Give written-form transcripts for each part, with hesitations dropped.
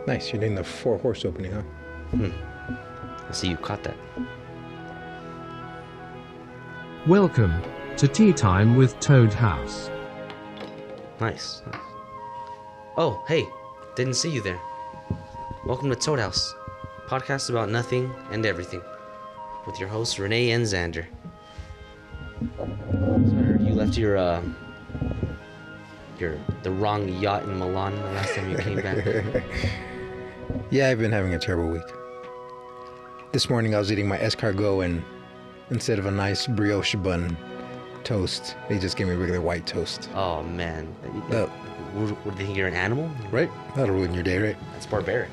Nice. You're doing the 4-horse opening, huh? I see you caught that. Welcome to Tea Time with Toad House. Nice. Oh, hey. Didn't see you there. Welcome to Toad House. Podcast about nothing and everything. With your hosts, Renee and Xander. Sorry, you left the wrong yacht in Milan the last time you came back. Yeah, I've been having a terrible week. This morning I was eating my escargot, and instead of a nice brioche bun toast, they just gave me regular white toast. Oh, man. Uh, Would they think you're an animal? Right? That'll ruin your day, right? That's barbaric.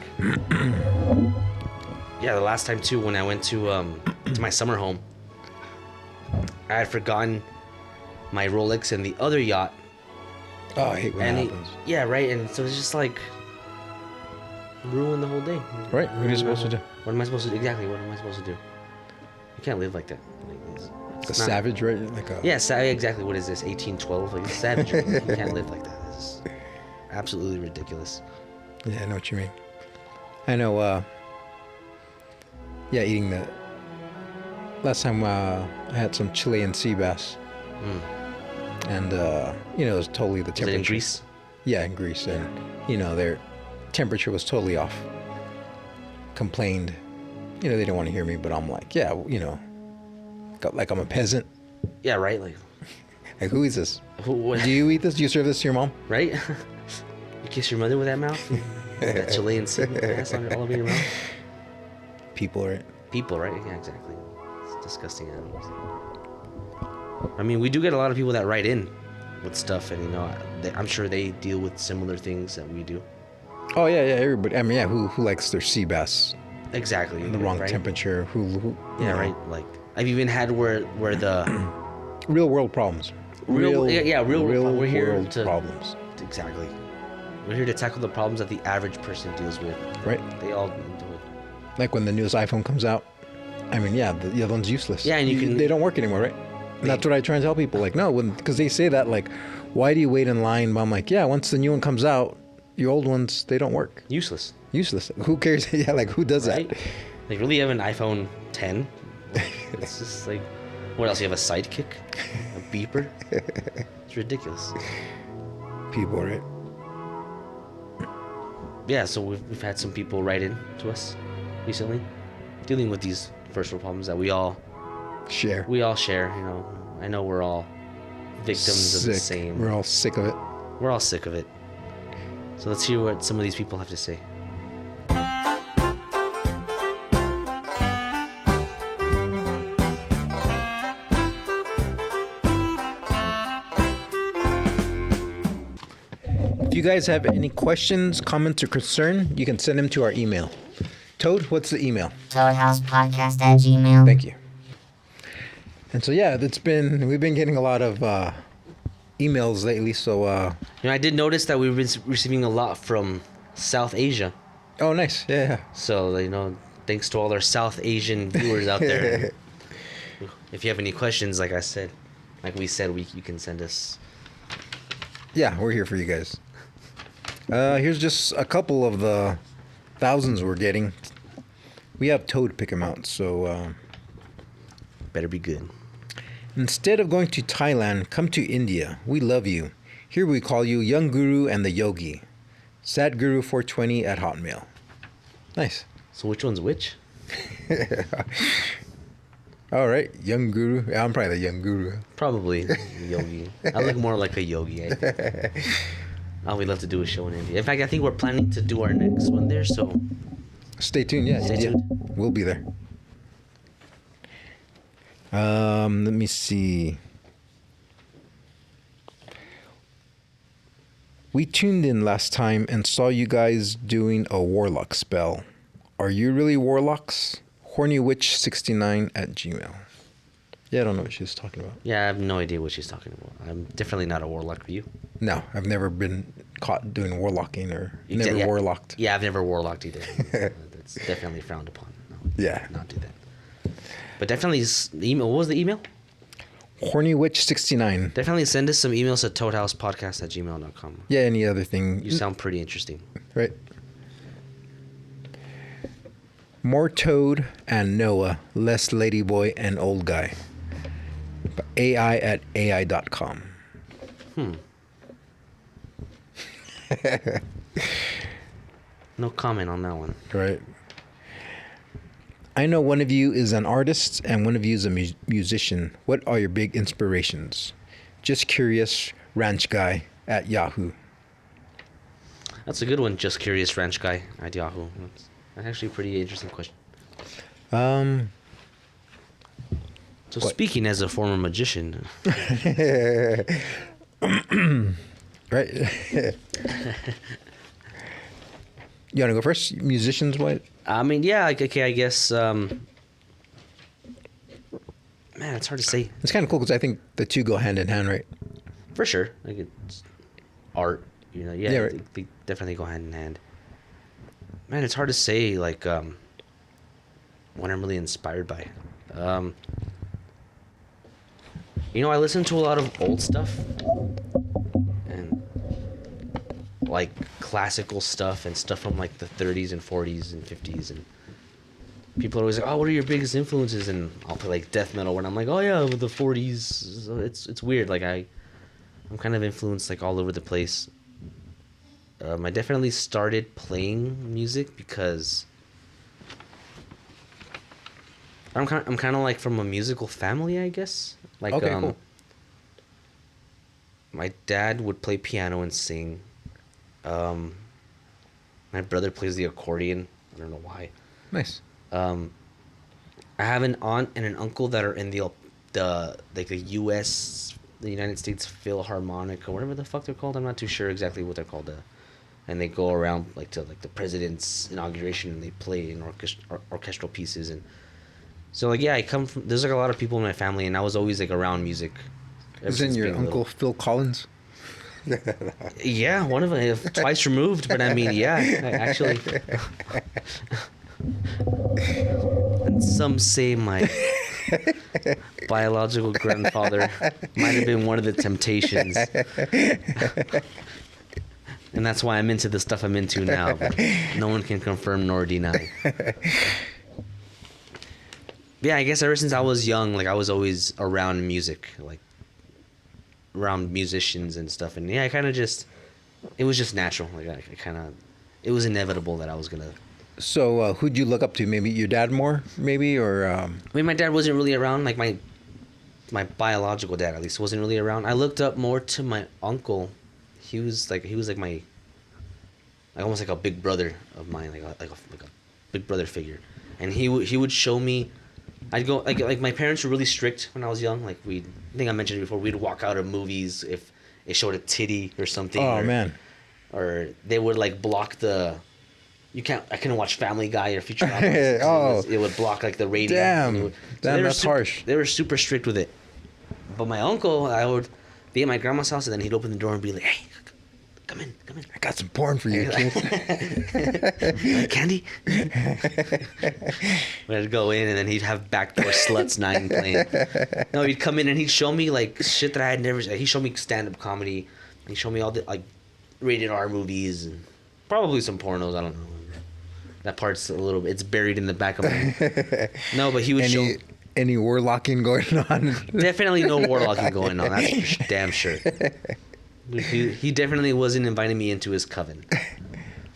Yeah, the last time too, when I went to my summer home, I had forgotten my Rolex in the other yacht. Oh, I hate when that happens. Yeah, right. And so it's just like ruined the whole day. Right? What are you supposed to do? What am I supposed to do? Exactly. What am I supposed to do? You can't live like that. It's A not- savage, right? Like a... Yeah, exactly. What is this? 1812? Like, it's savage. You can't live like that. It's absolutely ridiculous. Yeah, I know what you mean. I know, eating the... Last time I had some Chilean sea bass. And, it was totally the Is temperature. it in Greece? Yeah, in Greece. And, their temperature was totally off. Complained. They didn't want to hear me, but I'm like, yeah, like I'm a peasant. Yeah, right. Like who eats this? what? Do you eat this? Do you serve this to your mom? Right? You kiss your mother with that mouth? That Chilean sea bass all over your mouth? People, right? People, right? Yeah, exactly. It's disgusting animals. I mean, we do get a lot of people that write in with stuff, and I'm sure they deal with similar things that we do. Oh yeah, everybody. I mean, yeah, who likes their sea bass Exactly. in the wrong right? temperature? Who Yeah, right. Like I've even had where the real world problems. real we're here world to problems. Exactly. We're here to tackle the problems that the average person deals with. Right. They all do it. Like when the newest iPhone comes out. I mean, yeah, the other one's useless. Yeah, and they don't work anymore, right? And that's what I try and tell people. Like, no, because they say that, like, why do you wait in line? But I'm like, yeah, once the new one comes out, your old ones, they don't work. Useless. Useless. Who cares? Yeah, like, who does Right? that? Like, really, you have an iPhone 10? It's just like, what else? You have a sidekick? A beeper? It's ridiculous. People, right? Yeah, so we've had some people write in to us recently, dealing with these first world problems that we all Share. share. I know we're all victims of the same. We're all sick of it. We're all sick of it. So let's hear what some of these people have to say. If you guys have any questions, comments, or concern, you can send them to our email. Toad, what's the email? ToadHousePodcast@gmail. Thank you. And so, yeah, we've been getting a lot of emails lately, so... I did notice that we've been receiving a lot from South Asia. Oh, nice. Yeah. So, thanks to all our South Asian viewers out there. If you have any questions, like we said, you can send us. Yeah, we're here for you guys. Here's just a couple of the thousands we're getting. We have Toad pick them out, so... Better be good. Instead of going to Thailand, come to India. We love you. Here we call you Young Guru and the Yogi. Sadguru420 at Hotmail. Nice. So which one's which? All right, Young Guru. Yeah, I'm probably the Young Guru. Probably yogi. I look more like a yogi, I think. Oh, we'd love to do a show in India. In fact, I think we're planning to do our next one there, so... Stay tuned, yeah. Stay India. tuned. We'll be there. Let me see. We tuned in last time and saw you guys doing a warlock spell. Are you really warlocks? HornyWitch69 at Gmail. Yeah, I don't know what she's talking about. Yeah, I have no idea what she's talking about. I'm definitely not a warlock for you. No, I've never been caught doing warlocking or Exa- never yeah. warlocked. Yeah, I've never warlocked either. That's definitely frowned upon. No, Yeah. not do that. But definitely, email. What was the email? HornyWitch69. Definitely send us some emails at toadhousepodcast@gmail.com. Yeah, any other thing. You sound pretty interesting. Right. More Toad and Noah, less Ladyboy and Old Guy. AI at AI.com. No comment on that one. Right. I know one of you is an artist and one of you is a musician. What are your big inspirations? Just curious, ranch guy at Yahoo. That's a good one. Just curious, ranch guy at Yahoo. That's actually a pretty interesting question. Um, So What? speaking as a former magician, right. You want to go first? Musicians, what? I mean, yeah, okay, I guess. Man, it's hard to say It's kind of cool because I think the two go hand in hand, right? for sure. Like it's art, you know. Yeah, Yeah, right. they definitely go hand in hand. Man, it's hard to say like what I'm really inspired by. You know, I listen to a lot of old stuff and like classical stuff and stuff from like the 30s and 40s and 50s, and people are always like, "Oh, what are your biggest influences?" And I'll play like death metal when I'm like, "Oh yeah, with the 40s." So it's weird. Like I'm kind of influenced like all over the place. I definitely started playing music because I'm kind of like from a musical family, I guess. Like Okay, cool. my dad would play piano and sing. My brother plays the accordion. I don't know why. Nice. I have an aunt and an uncle that are in the like the U.S. the United States Philharmonic or whatever the fuck they're called. I'm not too sure exactly what they're called. And they go around like to like the president's inauguration and they play in orchestral pieces. And so like yeah, I come from, there's like a lot of people in my family and I was always like around music. ever Isn't since your being uncle little. Phil Collins? Yeah, one of them, twice removed, but I mean, yeah, actually. And some say my biological grandfather might have been one of the Temptations. And that's why I'm into the stuff I'm into now. But no one can confirm nor deny. Yeah, I guess ever since I was young, like I was always around music, like around musicians and stuff. And yeah, I kind of just, it was just natural. Like I kind of, it was inevitable that I was gonna. So who'd you look up to? Maybe your dad more, maybe, or I mean, my dad wasn't really around. Like my biological dad, at least, wasn't really around. I looked up more to my uncle. He was like my, like almost like a big brother of mine, like a big brother figure. And he would show me. I'd go like my parents were really strict when I was young. Like I think I mentioned it before. We'd walk out of movies if it showed a titty or something. oh man, Or they would like block the. I couldn't watch Family Guy or Futurama. Oh. It would block like the rating. Damn. And Damn, they were that's harsh. They were super strict with it. But my uncle, I would be at my grandma's house and then he'd open the door and be like, "Hey, come in." I got some porn for you, kid. Like, candy? We'd go in and then he'd have Backdoor Sluts 9 playing. No, he'd come in and he'd show me like shit that I had never. He showed me stand-up comedy. He showed me all the like rated R movies and probably some pornos. I don't know. That part's a little. It's buried in the back of my. No, but he would show. Any warlocking going on? Definitely no warlocking going on. That's for damn sure. He definitely wasn't inviting me into his coven.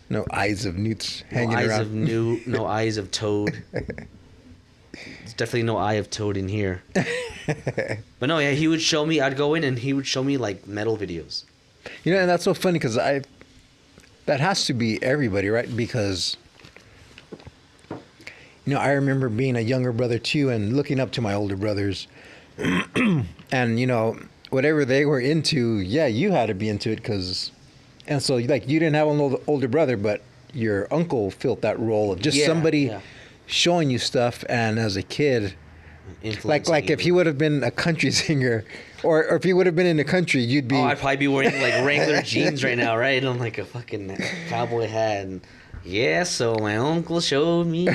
No eyes of newts No hanging eyes around. of no eyes of toad. There's definitely no eye of toad in here. But no, yeah, he would show me. I'd go in and he would show me like metal videos. You know, and that's so funny because that has to be everybody, right? Because, you know, I remember being a younger brother too and looking up to my older brothers. And, you know, whatever they were into, yeah, you had to be into it and so like you didn't have an older brother, but your uncle filled that role of just Yeah, somebody yeah. showing you stuff. And as a kid, Influencing like if me. he would have been a country singer or if he would have been in the country, you'd be. Oh, I'd probably be wearing like Wrangler jeans right now, right? And like a fucking cowboy hat. And yeah, so my uncle showed me.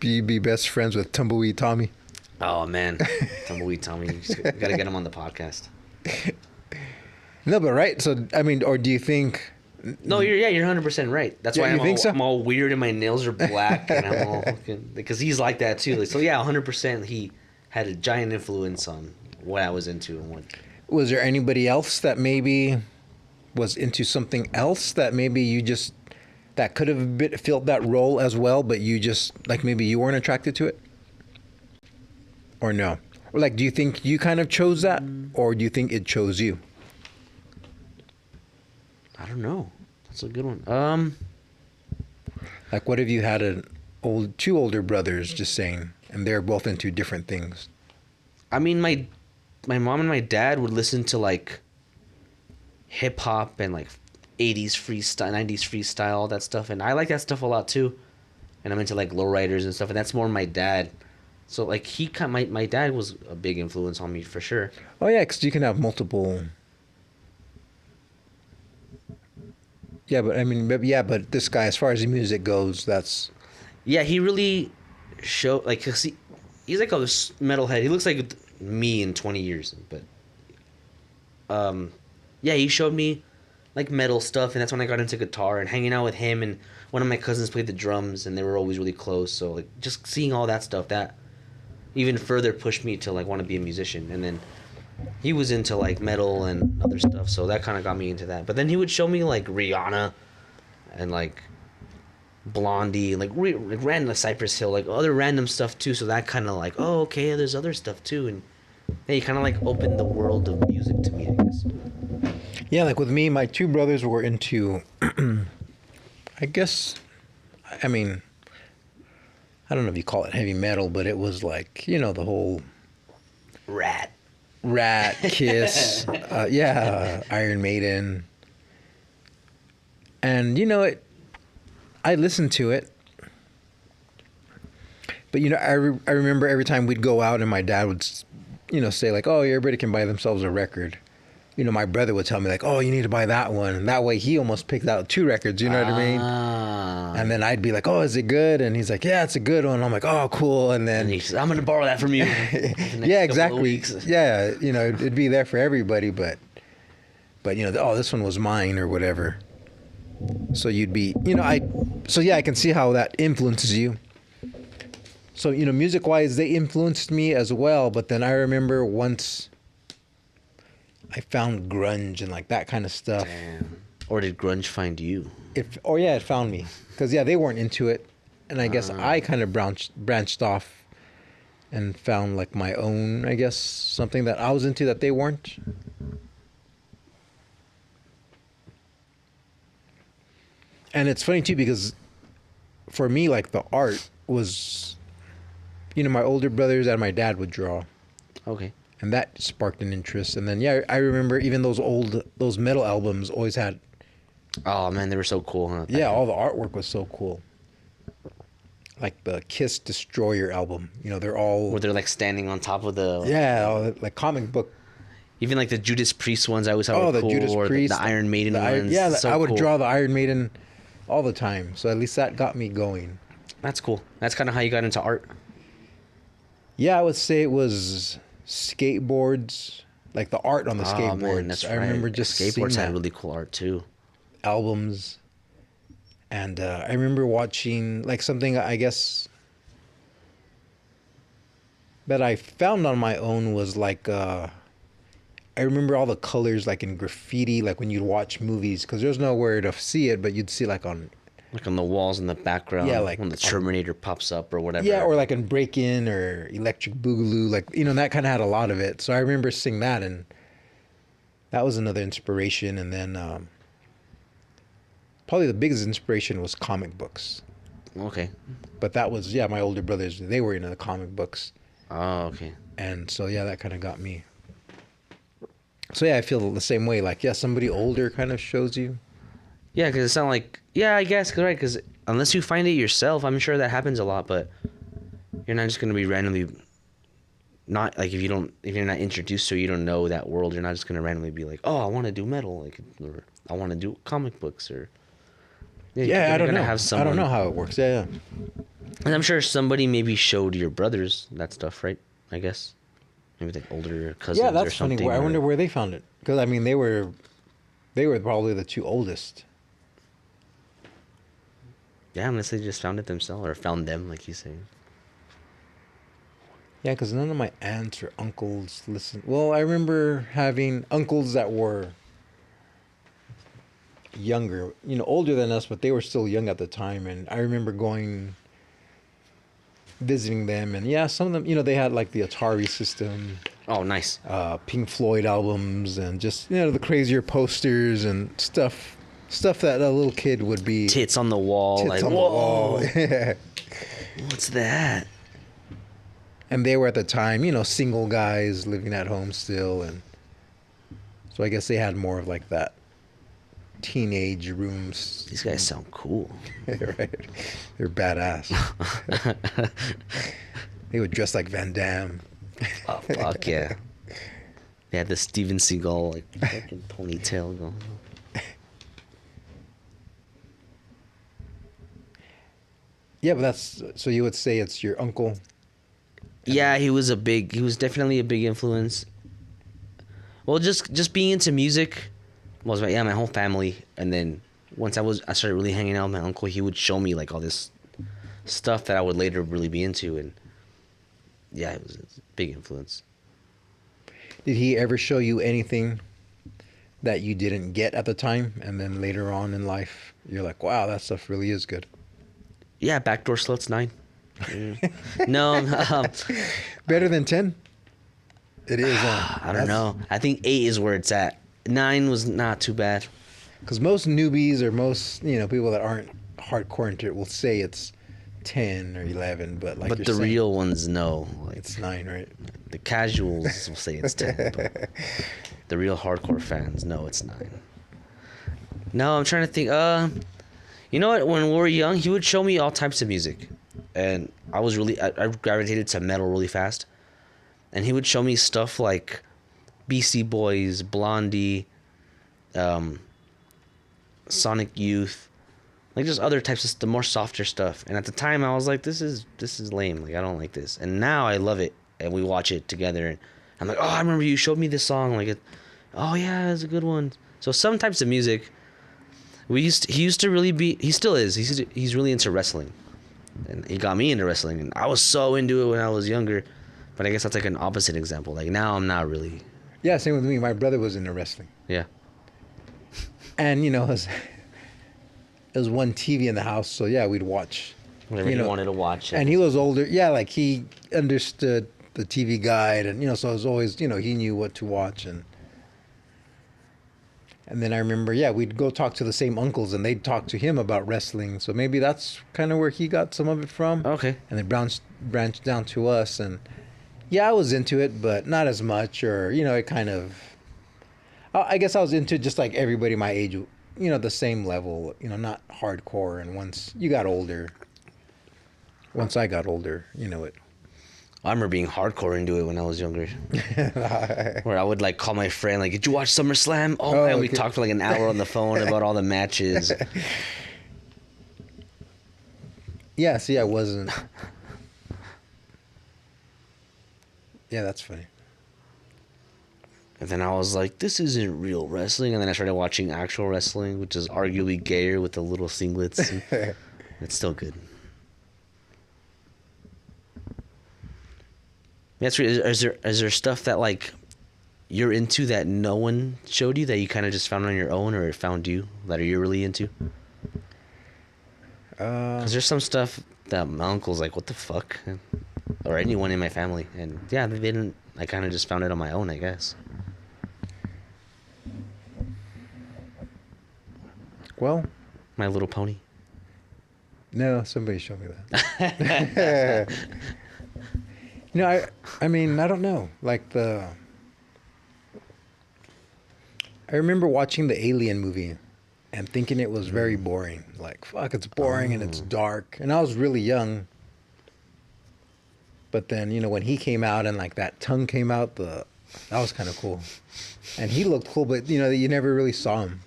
You'd be best friends with Tumbleweed Tommy. Oh man, Tumbleweed Tommy, you gotta get him on the podcast. No, but right. So I mean, or do you think No, you're 100% right. That's Yeah, why you think so? I'm all weird and my nails are black and I'm all fucking, because he's like that too. Like, so yeah, 100% he had a giant influence on what I was into and what. Was there anybody else that maybe was into something else that maybe you just that could have filled that role as well, but you just like maybe you weren't attracted to it, or no, or like do you think you kind of chose that, or do you think it chose you? I don't know. That's a good one. Like, what if you had two older brothers, just saying, and they're both into different things? I mean, my mom and my dad would listen to like hip hop and like 80s freestyle, 90s freestyle, all that stuff, and I like that stuff a lot too. And I'm into like lowriders and stuff, and that's more my dad. So like my dad was a big influence on me for sure. Oh yeah, because you can have multiple. Yeah, but I mean, but this guy, as far as the music goes, that's Yeah, he really showed like 'cause he's like a metalhead. He looks like me in 20 years, but yeah, he showed me like metal stuff, and that's when I got into guitar and hanging out with him. And one of my cousins played the drums, and they were always really close. So like just seeing all that stuff, that even further pushed me to like want to be a musician. And then he was into like metal and other stuff, so that kind of got me into that. But then he would show me like Rihanna and like Blondie, like random like Cypress Hill, like other random stuff too. So that kind of like, oh okay, there's other stuff too, and yeah, he kind of like opened the world of music to me, I guess. yeah. Like with me, my two brothers were into, I guess, I mean, I don't know if you call it heavy metal, but it was like the whole Rat, Kiss, Iron Maiden, and I listened to it, but I remember every time we'd go out and my dad would, say like, oh, everybody can buy themselves a record. My brother would tell me like, oh, you need to buy that one, and that way he almost picked out 2 records. You know what I mean? And then I'd be like, oh, is it good? And he's like, yeah, it's a good one. I'm like, oh, cool. And then And he says, I'm gonna borrow that from you. yeah, exactly. Yeah, it'd be there for everybody, but oh, this one was mine or whatever. So you'd be, I can see how that influences you. So, music-wise, they influenced me as well, but then I remember once I found grunge and like that kind of stuff. Damn. Or did grunge find you? It found me. Because, they weren't into it. And I guess I kind of branched off and found like my own, I guess, something that I was into that they weren't. And it's funny too because for me, like the art was, my older brothers and my dad would draw. Okay. And that sparked an interest. And then, I remember even those metal albums always had. Oh man, they were so cool, huh? Yeah, all the artwork was so cool. Like the Kiss Destroyer album, they're all. Where they're like standing on top of the. Yeah, all, like comic book. Even like the Judas Priest ones, I always thought Oh, were the cool. Judas or Priest, the Iron Maiden ones. Yeah, so I would cool. draw the Iron Maiden all the time. So at least that got me going. That's cool. That's kind of how you got into art. Yeah, I would say it was skateboards, like the art on the skateboards. Man, that's I remember just seeing skateboards had that. really cool art too. Albums, and I remember watching like something I guess that I found on my own was like I remember all the colors like in graffiti, like when you'd watch movies, because there's nowhere to see it, but you'd see like on. Like on the walls in the background. Yeah, like when the Terminator pops up or whatever. Yeah, or like in Break In or Electric Boogaloo, like that kind of had a lot of it. So I remember seeing that, and that was another inspiration. And then probably the biggest inspiration was comic books. Okay. But that was my older brothers. They were into the comic books, Oh, okay. and so that kind of got me. So I feel the same way. Like somebody older kind of shows you. Yeah, because it sounded like, I guess, right, because unless you find it yourself, I'm sure that happens a lot, but you're not just going to be randomly, not, like, if you're not introduced to it, you don't know that world, you're not just going to randomly be like, oh, I want to do metal, like, or I want to do comic books, or... Yeah, I don't know. Have someone, I don't know how it works. Yeah. And I'm sure somebody maybe showed your brothers that stuff, right? I guess. Maybe like older cousins Yeah, or that's something. funny. I wonder where they found it. Because, I mean, they were probably the 2 oldest. Yeah, unless they just found it themselves or found them, like you say. Yeah, because none of my aunts or uncles listen. Well, I remember having uncles that were younger, older than us, but they were still young at the time. And I remember going, visiting them. And yeah, some of them, they had like the Atari system, Oh, nice. Pink Floyd albums, and just, the crazier posters and stuff. Stuff that a little kid would be. Tits on the wall. Tits Like, on the whoa. wall. Yeah. What's that? And they were at the time, single guys living at home still, and so I guess they had more of like that teenage rooms. These guys sound cool. Right? They're badass. They would dress like Van Damme. Oh, fuck yeah. They had the Steven Seagal, like, fucking ponytail going. Yeah, but that's so you would say it's your uncle. Yeah, he was definitely a big influence. Well, just being into music was my whole family. And then once I started really hanging out with my uncle, he would show me like all this stuff that I would later really be into. And yeah, it was a big influence. Did he ever show you anything that you didn't get at the time, and then later on in life, you're like, wow, that stuff really is good? Yeah, Backdoor Sluts 9. No, Better than 10? It is. I don't know. I think 8 is where it's at. 9 was not too bad. Because most newbies or most, people that aren't hardcore into it will say it's 10 or 11, but like But you're the saying, real ones, no. Like, it's 9, right? the casuals will say it's 10. But the real hardcore fans, no, it's 9. No, I'm trying to think. You know what? When we were young, he would show me all types of music. And I gravitated to metal really fast. And he would show me stuff like Beastie Boys, Blondie, Sonic Youth, like just other types of the more softer stuff. And at the time, I was like, this is lame. Like, I don't like this. And now I love it, and we watch it together. And I'm like, oh, I remember you showed me this song. Like, oh yeah, it's a good one. So some types of music. He used to really be. He still is. He's really into wrestling, and he got me into wrestling. And I was so into it when I was younger. But I guess that's like an opposite example. Like now, I'm not really. Yeah, same with me. My brother was into wrestling. Yeah. And, it was one TV in the house, so yeah, we'd watch. Whatever you wanted to watch. And he was older. Yeah, like he understood the TV guide, and, so it was always, he knew what to watch. And then I remember, yeah, we'd go talk to the same uncles, and they'd talk to him about wrestling. So maybe that's kind of where he got some of it from. Okay. And then branched down to us. And yeah, I was into it, but not as much. Or, it kind of... I guess I was into just like everybody my age, the same level, not hardcore. And once I got older, it... I remember being hardcore into it when I was younger. Where I would like call my friend, like, did you watch SummerSlam? Oh, man, we okay. talked for like an hour on the phone about all the matches. Yeah, see, I wasn't... Yeah, that's funny. And then I was like, this isn't real wrestling. And then I started watching actual wrestling, which is arguably gayer with the little singlets. It's still good. That's is there stuff that like you're into that no one showed you that you kind of just found on your own, or it found you that you're really into? Because there's some stuff that my uncle's like, what the fuck, or anyone in my family, and yeah, they didn't. I kind of just found it on my own, I guess. Well, My Little Pony. no, somebody showed me that. I mean, I don't know. Like I remember watching the Alien movie and thinking it was very boring. Like, fuck, it's boring and it's dark. And I was really young. But then, when he came out and like that tongue came out, that was kind of cool. And he looked cool, but you never really saw him.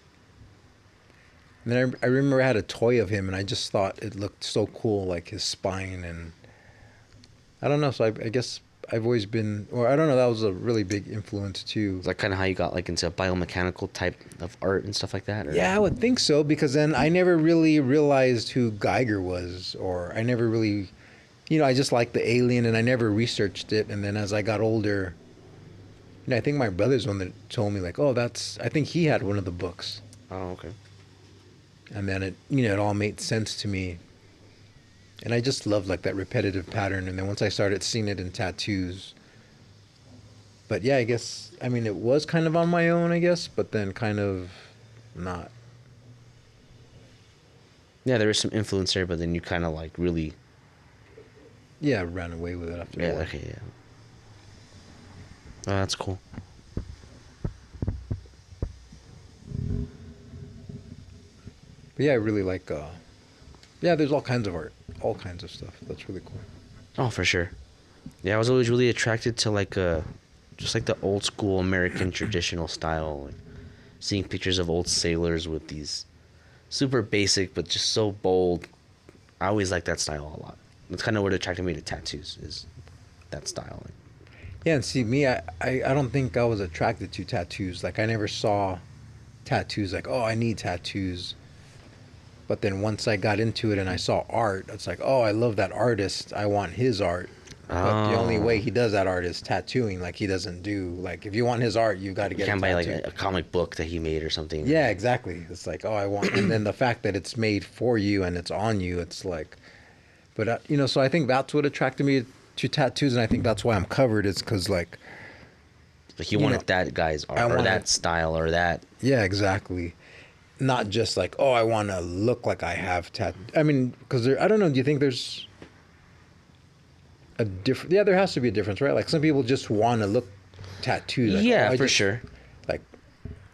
And then I remember I had a toy of him, and I just thought it looked so cool, like his spine, and I don't know. So I guess I've always been, or I don't know, that was a really big influence too. Is that kind of how you got like into biomechanical type of art and stuff like that? Or? Yeah, I would think so, because then I never really realized who Geiger was, or I never really, I just liked the Alien, and I never researched it. And then as I got older, I think my brother's the one that told me, like, oh, I think he had one of the books. Oh, okay. And then it all made sense to me. And I just loved like that repetitive pattern. And then once I started seeing it in tattoos, but yeah, I guess, it was kind of on my own, I guess, but then kind of not. Yeah, there was some influence there, but then you kind of like really. Yeah, ran away with it after a Yeah. while. Okay. Yeah. Oh, that's cool. But yeah, I really like, there's all kinds of art, all kinds of stuff. That's really cool. Oh, for sure. Yeah, I was always really attracted to like just like the old school American traditional style, like seeing pictures of old sailors with these super basic but just so bold. I always liked that style a lot. That's kind of what attracted me to tattoos, is that style. Yeah, and see, me, I don't think I was attracted to tattoos. Like, I never saw tattoos like, oh, I need tattoos. But then once I got into it and I saw art, it's like, oh, I love that artist. I want his art. But the only way he does that art is tattooing. Like, he doesn't do, like, if you want his art, you got to You get can't it buy like tattooed. a comic book that he made or something. Yeah, exactly. It's like, oh, I want, and then the fact that it's made for you and it's on you, it's like, but so I think that's what attracted me to tattoos, and I think that's why I'm covered. Is because like, Like you wanted that guy's art, or wanted- that style, or that. yeah, exactly. Not just like, oh, I want to look like I have tattoo. Because I don't know. Do you think there's a different? Yeah, there has to be a difference, right? Like some people just want to look tattooed. Like, Yeah, oh, I for just- sure. Like,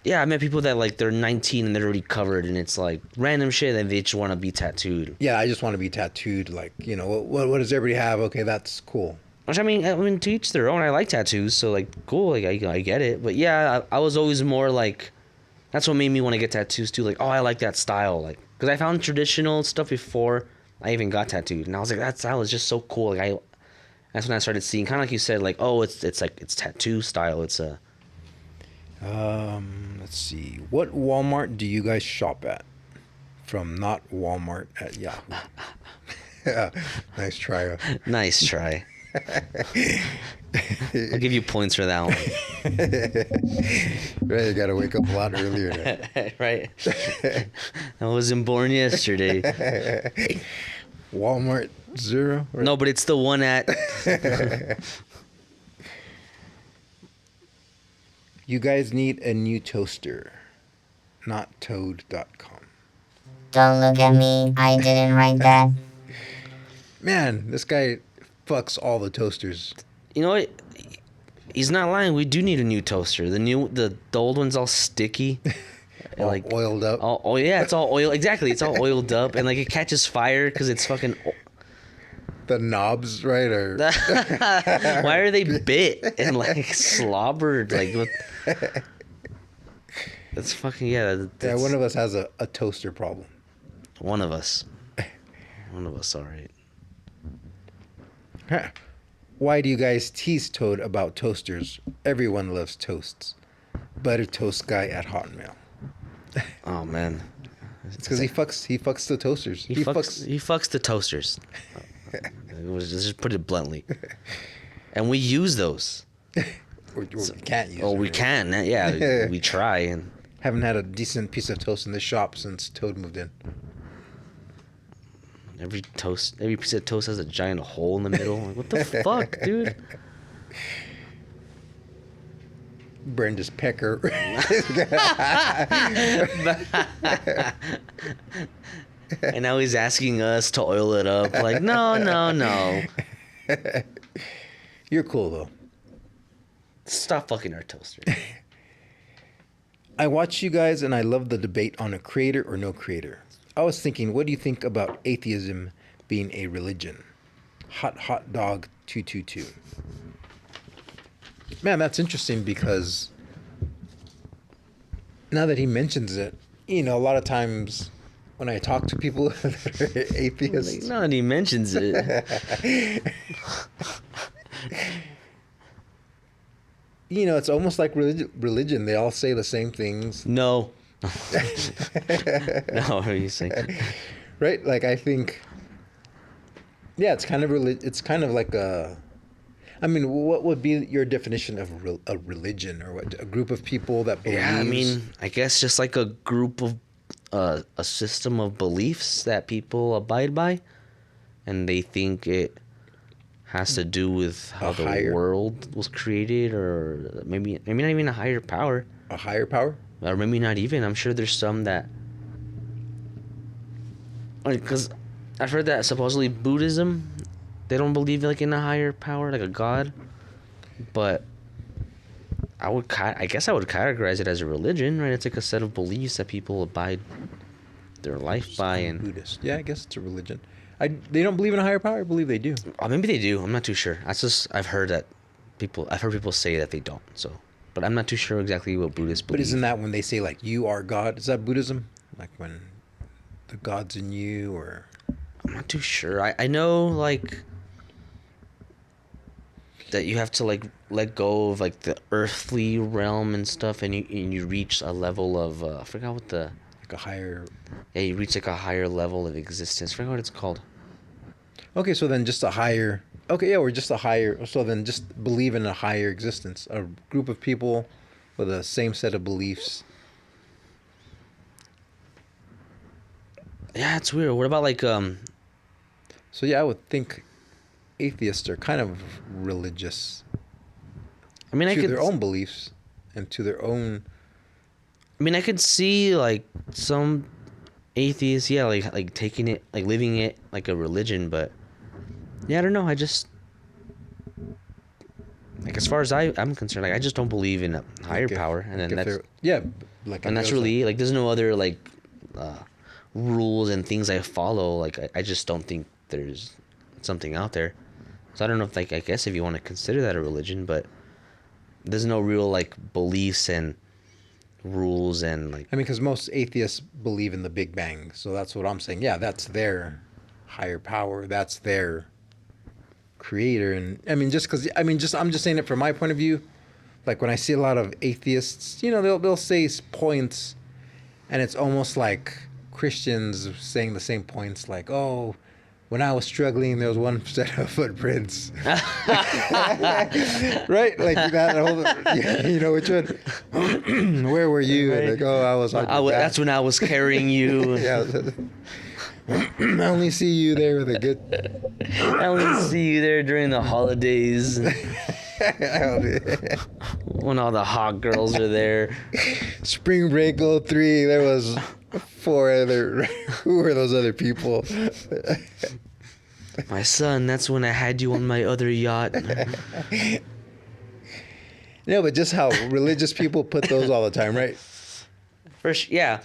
Yeah, I met people that like they're 19 and they're already covered, and it's like random shit, and they just want to be tattooed. yeah, I just want to be tattooed. Like, what does everybody have? Okay, that's cool. Which I mean, to each their own. I like tattoos, so like, cool. Like I get it, but yeah, I was always more like, that's what made me want to get tattoos too. Like, oh, I like that style, like, because I found traditional stuff before I even got tattooed, and I was like, that style is just so cool. Like that's when I started seeing, kind of like you said, like, oh, it's tattoo style. It's a. Let's see. What Walmart do you guys shop at? From not Walmart at Yahoo. Yeah, nice try. Nice try. I'll give you points for that one. Right, you gotta wake up a lot earlier. Right. I wasn't born yesterday. Walmart 0? No, but it's the one at. You guys need a new toaster. Not toad.com. Don't look at me, I didn't write that. Man, this guy fucks all the toasters. You know what? He's not lying. We do need a new toaster. The old one's all sticky. All like oiled up. Oh yeah, it's all oil. Exactly, it's all oiled up, and like it catches fire because it's fucking. The knobs, right? Or Why are they bit and like slobbered? Like what? That's fucking yeah. yeah, That's one of us has a toaster problem. one of us. One of us, all right. Huh. Why do you guys tease Toad about toasters? Everyone loves toasts. Butter toast guy at Hotmail. Oh man. It's because he fucks the toasters. He fucks the toasters. Let's just put it bluntly. And we use those. Or we can't use. Oh, them, we right? can. Yeah, we try. And Haven't had a decent piece of toast in the shop since Toad moved in. every piece of toast has a giant hole in the middle. Like, what the fuck, dude? Brenda's pecker. And now he's asking us to oil it up. Like, no. You're cool though. Stop fucking our toaster. I watch you guys and I love the debate on a creator or no creator. I was thinking, what do you think about atheism being a religion? Hot dog 222. Man, that's interesting because now that he mentions it, a lot of times when I talk to people that are atheists, Now that he mentions it. you know, it's almost like religion. They all say the same things, No. No, what are you saying? right? Like I think, yeah, it's kind of it's kind of like a. I mean, what would be your definition of a religion, or what, a group of people that believes? Yeah, I mean, I guess just like a group of, a system of beliefs that people abide by, and they think it has to do with how the world was created, or maybe not even a higher power, a higher power, or maybe not even. I'm sure there's some that, like, because I've heard that supposedly Buddhism, they don't believe like in a higher power, like a god, but I guess I would categorize it as a religion, right? It's like a set of beliefs that people abide their life by, and Buddhist. Yeah, I guess it's a religion. They don't believe in a higher power. I believe they do. maybe they do. I'm not too sure. I've heard people say that they don't. So, but I'm not too sure exactly what Buddhists believe. But isn't that when they say like you are God? Is that Buddhism? Like when the God's in you, or I'm not too sure. I know like that you have to like let go of like the earthly realm and stuff, and you reach a level of I forgot what the like a higher. Yeah, you reach like a higher level of existence. I forgot what it's called. Okay, so then just a higher. Okay, yeah, we're just a higher. So then just believe in a higher existence, a group of people with the same set of beliefs. Yeah, it's weird. What about like So yeah, I would think atheists are kind of religious. I mean, to their own beliefs and to their own. I mean, I could see like some atheists, yeah, like taking it, like living it like a religion, but yeah, I don't know. I just like as far as I'm concerned, like I just don't believe in a higher power, and then that's like, and that's really like there's no other like rules and things I follow. Like I just don't think there's something out there. So I don't know if like I guess if you want to consider that a religion, but there's no real like beliefs and rules and like. I mean, because most atheists believe in the Big Bang, so that's what I'm saying. Yeah, that's their higher power. That's their creator. And I mean, I'm just saying it from my point of view. Like when I see a lot of atheists, you know, they'll say points, and it's almost like Christians saying the same points. Like, oh, when I was struggling, there was one set of footprints. Right? Like that whole, you know which one? Where were you? Right. Like, oh, I was on your back. That's when I was carrying you. Yeah. I only see you there with a good. I only see you there during the holidays. When all the hot girls are there. Spring Break 03, there was 4 other. Who were those other people? My son, that's when I had you on my other yacht. Yeah, but just how religious people put those all the time, right? First, yeah.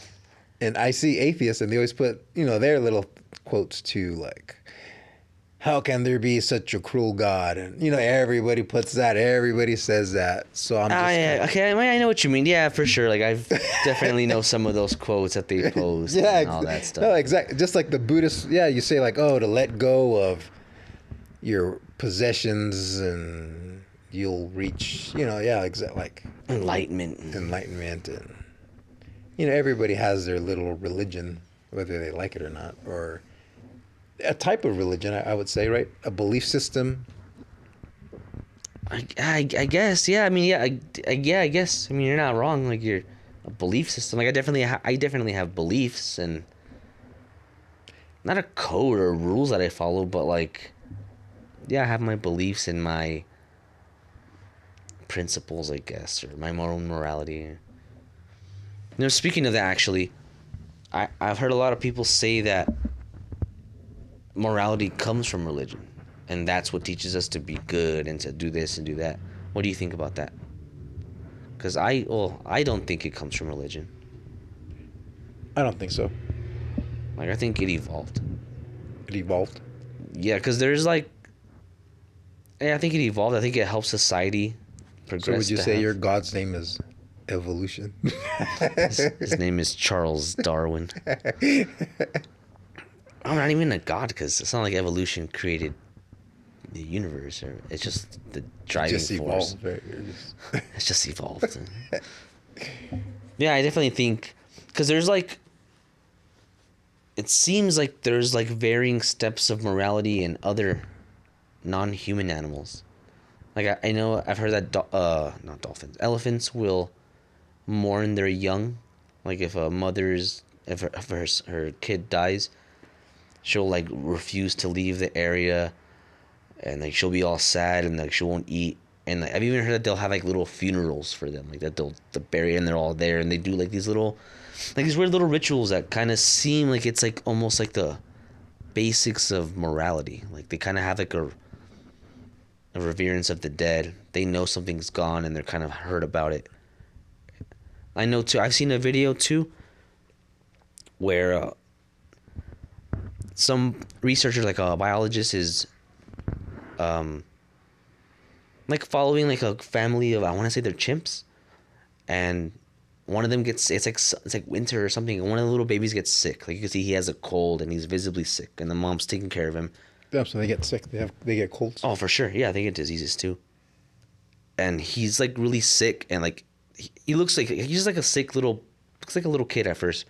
And I see atheists, and they always put, you know, their little quotes too, like, how can there be such a cruel God? And, you know, everybody puts that. Everybody says that. So I'm just... yeah. Okay, I know what you mean. Yeah, for sure. Like, I've definitely know some of those quotes that they post yeah, and all that stuff. No, exactly. Just like the Buddhist, yeah, you say, like, oh, to let go of your possessions and you'll reach, you know, yeah, exactly. Like... Enlightenment. And... You know, everybody has their little religion, whether they like it or not, or a type of religion, I would say, right? A belief system. I guess, yeah. I mean, yeah, I guess. I mean, you're not wrong. Like, you're a belief system. Like, I definitely have beliefs and not a code or rules that I follow, but like, yeah, I have my beliefs and my principles, I guess, or my own morality. You know, speaking of that, actually, I've heard a lot of people say that morality comes from religion, and that's what teaches us to be good and to do this and do that. What do you think about that? Because I don't think it comes from religion. I don't think so. Like, I think it evolved. It evolved? Yeah, because there's like... Yeah, I think it evolved. I think it helps society progress. So would you say your God's name is... evolution? His name is Charles Darwin. I'm not even a god, because it's not like evolution created the universe, or it's just the driving Just force. evolved. Right? You're just- It's just evolved. Yeah, I definitely think because there's like it seems like there's like varying steps of morality in other non-human animals. Like I know I've heard that not dolphins, elephants will mourn their young. Like if a mother's if her kid dies, she'll like refuse to leave the area, and like she'll be all sad and like she won't eat. And like, I've even heard that they'll have like little funerals for them, like that they'll bury and they're all there and they do like these little, like these weird little rituals that kind of seem like it's like almost like the basics of morality. Like they kind of have like a reverence of the dead. They know something's gone and they're kind of hurt about it. I know too. I've seen a video too where some researcher, like a biologist, is like following like a family of, I want to say they're chimps, and one of them gets, it's like winter or something, and one of the little babies gets sick. Like you can see he has a cold and he's visibly sick, and the mom's taking care of him. Yeah, so they get sick. They get colds. Oh, for sure. Yeah, they get diseases too. And he's like really sick, and like he looks like he's just like a sick little, looks like a little kid at first.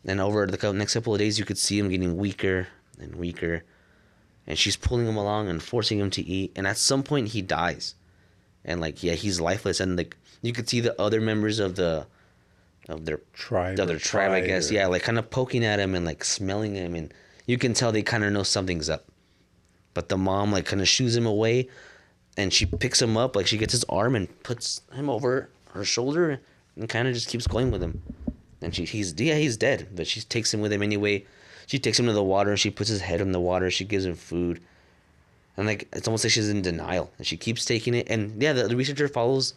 And over the next couple of days, you could see him getting weaker and weaker, and she's pulling him along and forcing him to eat. And at some point, he dies, and like he's lifeless. And like you could see the other members of their Tribe. I guess, yeah, like kind of poking at him and like smelling him, and you can tell they kind of know something's up. But the mom like kind of shoos him away, and she picks him up, like she gets his arm and puts him over her shoulder and kind of just keeps going with him. And he's dead, but she takes him with him anyway. She takes him to the water and she puts his head in the water. She gives him food, and like it's almost like she's in denial, and she keeps taking it. And yeah, the researcher follows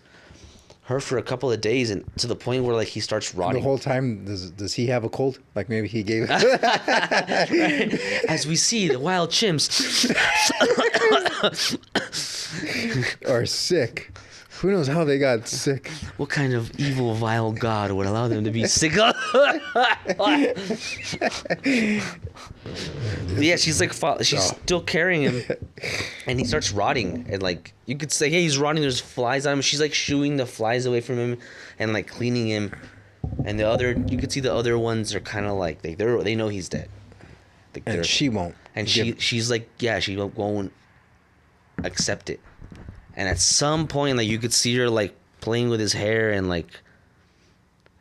her for a couple of days, and to the point where like he starts The rotting. whole time, does he have a cold? Like maybe he gave. As we see the wild chimps. Or sick. Who knows how they got sick? What kind of evil, vile god would allow them to be sick? Yeah, she's like, she's still carrying him, and he starts rotting. And like, you could say, hey, he's rotting. There's flies on him. She's like shooing the flies away from him, and like cleaning him. And you could see the other ones are kind of like they know he's dead. Like, And she won't. and she's like, yeah, she won't accept it. And at some point, like you could see her like playing with his hair, and like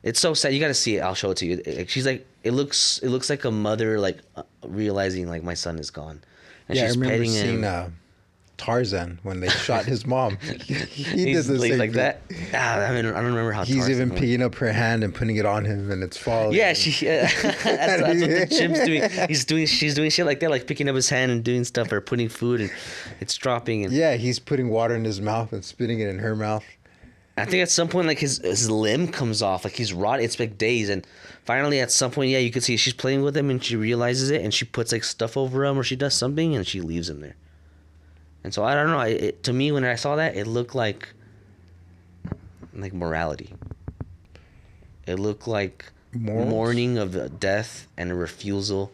it's so sad. You gotta see it. I'll show it to you. She's like, it looks like a mother like realizing like my son is gone, and Yeah, I she's remember petting seeing him. Tarzan when they shot his mom. He did He's the same like thing. that. I mean, I don't remember how. He's Tarzan even went. picking up her hand and putting it on him, and it's falling. Yeah, that's what the chimp's doing. She's doing shit like that, like picking up his hand and doing stuff, or putting food, and it's dropping. And Yeah, he's putting water in his mouth and spitting it in her mouth. I think at some point, like his limb comes off, like he's rotting. It's like days, and finally at some point, yeah, you can see she's playing with him, and she realizes it, and she puts like stuff over him, or she does something, and she leaves him there. And so I don't know. To me, when I saw that, it looked like morality. It looked like Morals? mourning of death and a refusal,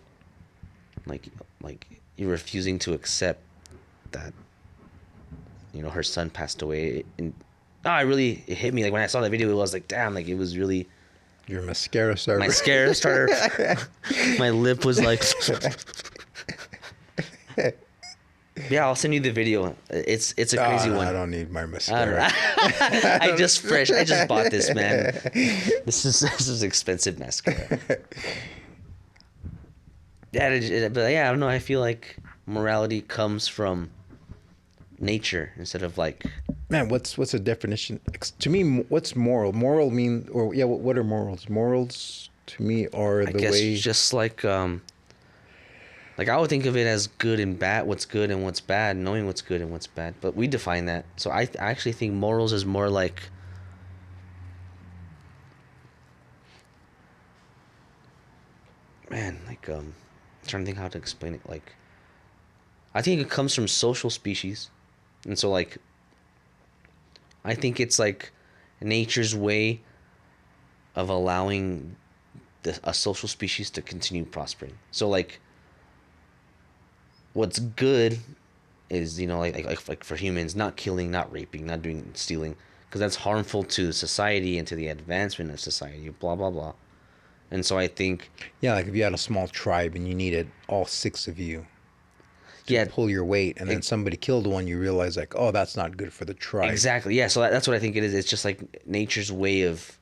like you're refusing to accept that, her son passed away. And it hit me. Like when I saw that video, it was like, damn, like it was really. Your mascara starter. My mascara starter. My lip was like. Yeah, I'll send you the video. It's a crazy one. I don't need my I don't mascara. know. I just bought this, man. This is expensive mascara. Yeah, but yeah, I don't know. I feel like morality comes from nature instead of like. Man, what's a definition? To me, what's moral? Moral mean, or yeah, what are morals? Morals to me are I the guess way. just like I would think of it as good and bad, what's good and what's bad, knowing what's good and what's bad. But we define that. So I actually think morals is more like. Man, like I'm trying to think how to explain it. Like, I think it comes from social species, and so like. I think it's like nature's way of allowing a social species to continue prospering. So like, what's good is, you know, like for humans, not killing, not raping, not doing stealing, because that's harmful to society and to the advancement of society. Blah blah blah. And so I think, Yeah, like if you had a small tribe and you needed all 6 of you to yeah, pull your weight, and then ex- somebody killed one, you realize like, oh, that's not good for the tribe. exactly, yeah. So that's what I think it is. It's just like nature's way of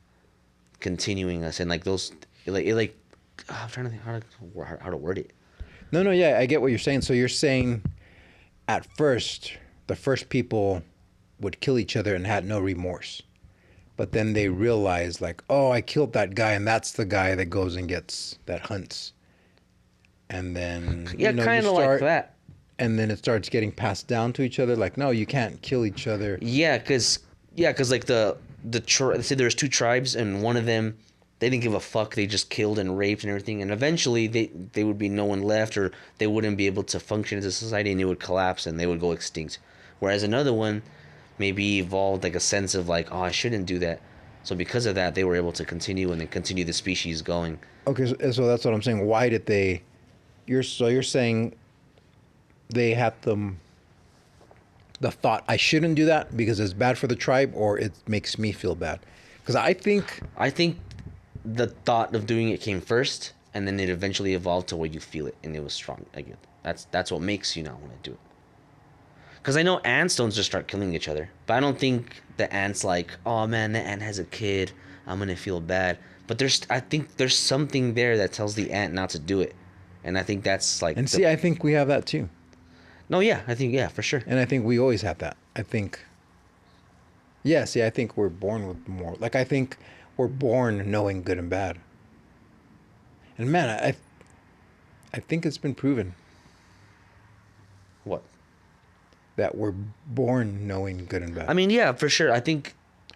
continuing us, and like those, like I'm trying to think how to word it. No, yeah, I get what you're saying. So you're saying at first, the first people would kill each other and had no remorse. But then they realized like, oh, I killed that guy, and that's the guy that goes and that hunts. And then Yeah, you kind of like start- that. And then it starts getting passed down to each other. Like, no, you can't kill each other. Yeah, cause like say there was 2 tribes, and one of them, they didn't give a fuck. They just killed and raped and everything, and eventually they would be no one left, or they wouldn't be able to function as a society, and it would collapse and they would go extinct. Whereas another one maybe evolved like a sense of like, oh, I shouldn't do that. So because of that, they were able to continue and then continue the species going. Okay, so that's what I'm saying. Why did they? You're saying they had the thought I shouldn't do that because it's bad for the tribe, or it makes me feel bad. Because I think the thought of doing it came first, and then it eventually evolved to where you feel it, and it was strong again. That's what makes you not want to do it. Because I know ants don't just start killing each other, but I don't think the ant's like, oh man, the ant has a kid, I'm gonna feel bad. But I think there's something there that tells the ant not to do it, and I think that's like. and see, I think we have that too, No, yeah, I think for sure. and I think we always have that. I think. Yeah, see, I think we're born with more. Like I think we're born knowing good and bad. And man, I think it's been proven What? that we're born knowing good and bad. I mean, yeah, for sure. I think.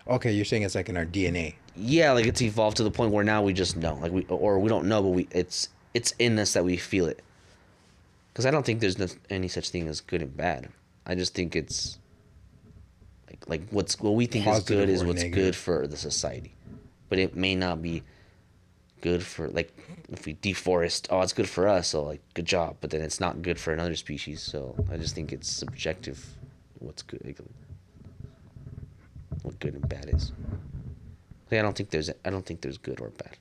Okay, you're saying it's like in our DNA. Yeah, like it's evolved to the point where now we just know, like we don't know, but it's in us that we feel it. Because I don't think there's any such thing as good and bad. I just think it's like what we think is Positive good is or what's negative. good for the society, but it may not be good for, like, if we deforest. Oh, it's good for us, so like good job. But then it's not good for another species. So I just think it's subjective. What's good, like, what good and bad is. Like, I don't think there's good or bad.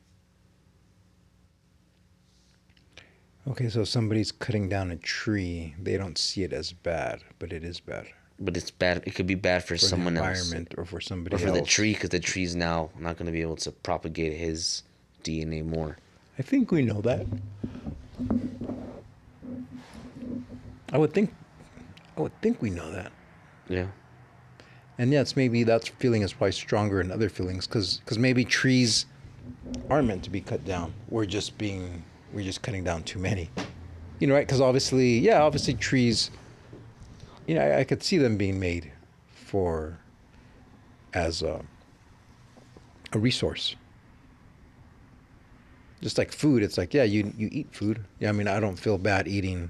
Okay, so somebody's cutting down a tree. They don't see it as bad, but it is bad But it's bad. It could be bad for for someone the else, environment or for somebody or for else. the tree, because the tree's now not going to be able to propagate his DNA more. I think we know that. I would think we know that. Yeah. And yeah, it's maybe that feeling is probably stronger in other feelings because maybe trees aren't meant to be cut down. We're just cutting down too many. You know, right? Because obviously trees, you know, I could see them being made as a resource. Just like food, it's like, yeah, you eat food. Yeah, I mean, I don't feel bad eating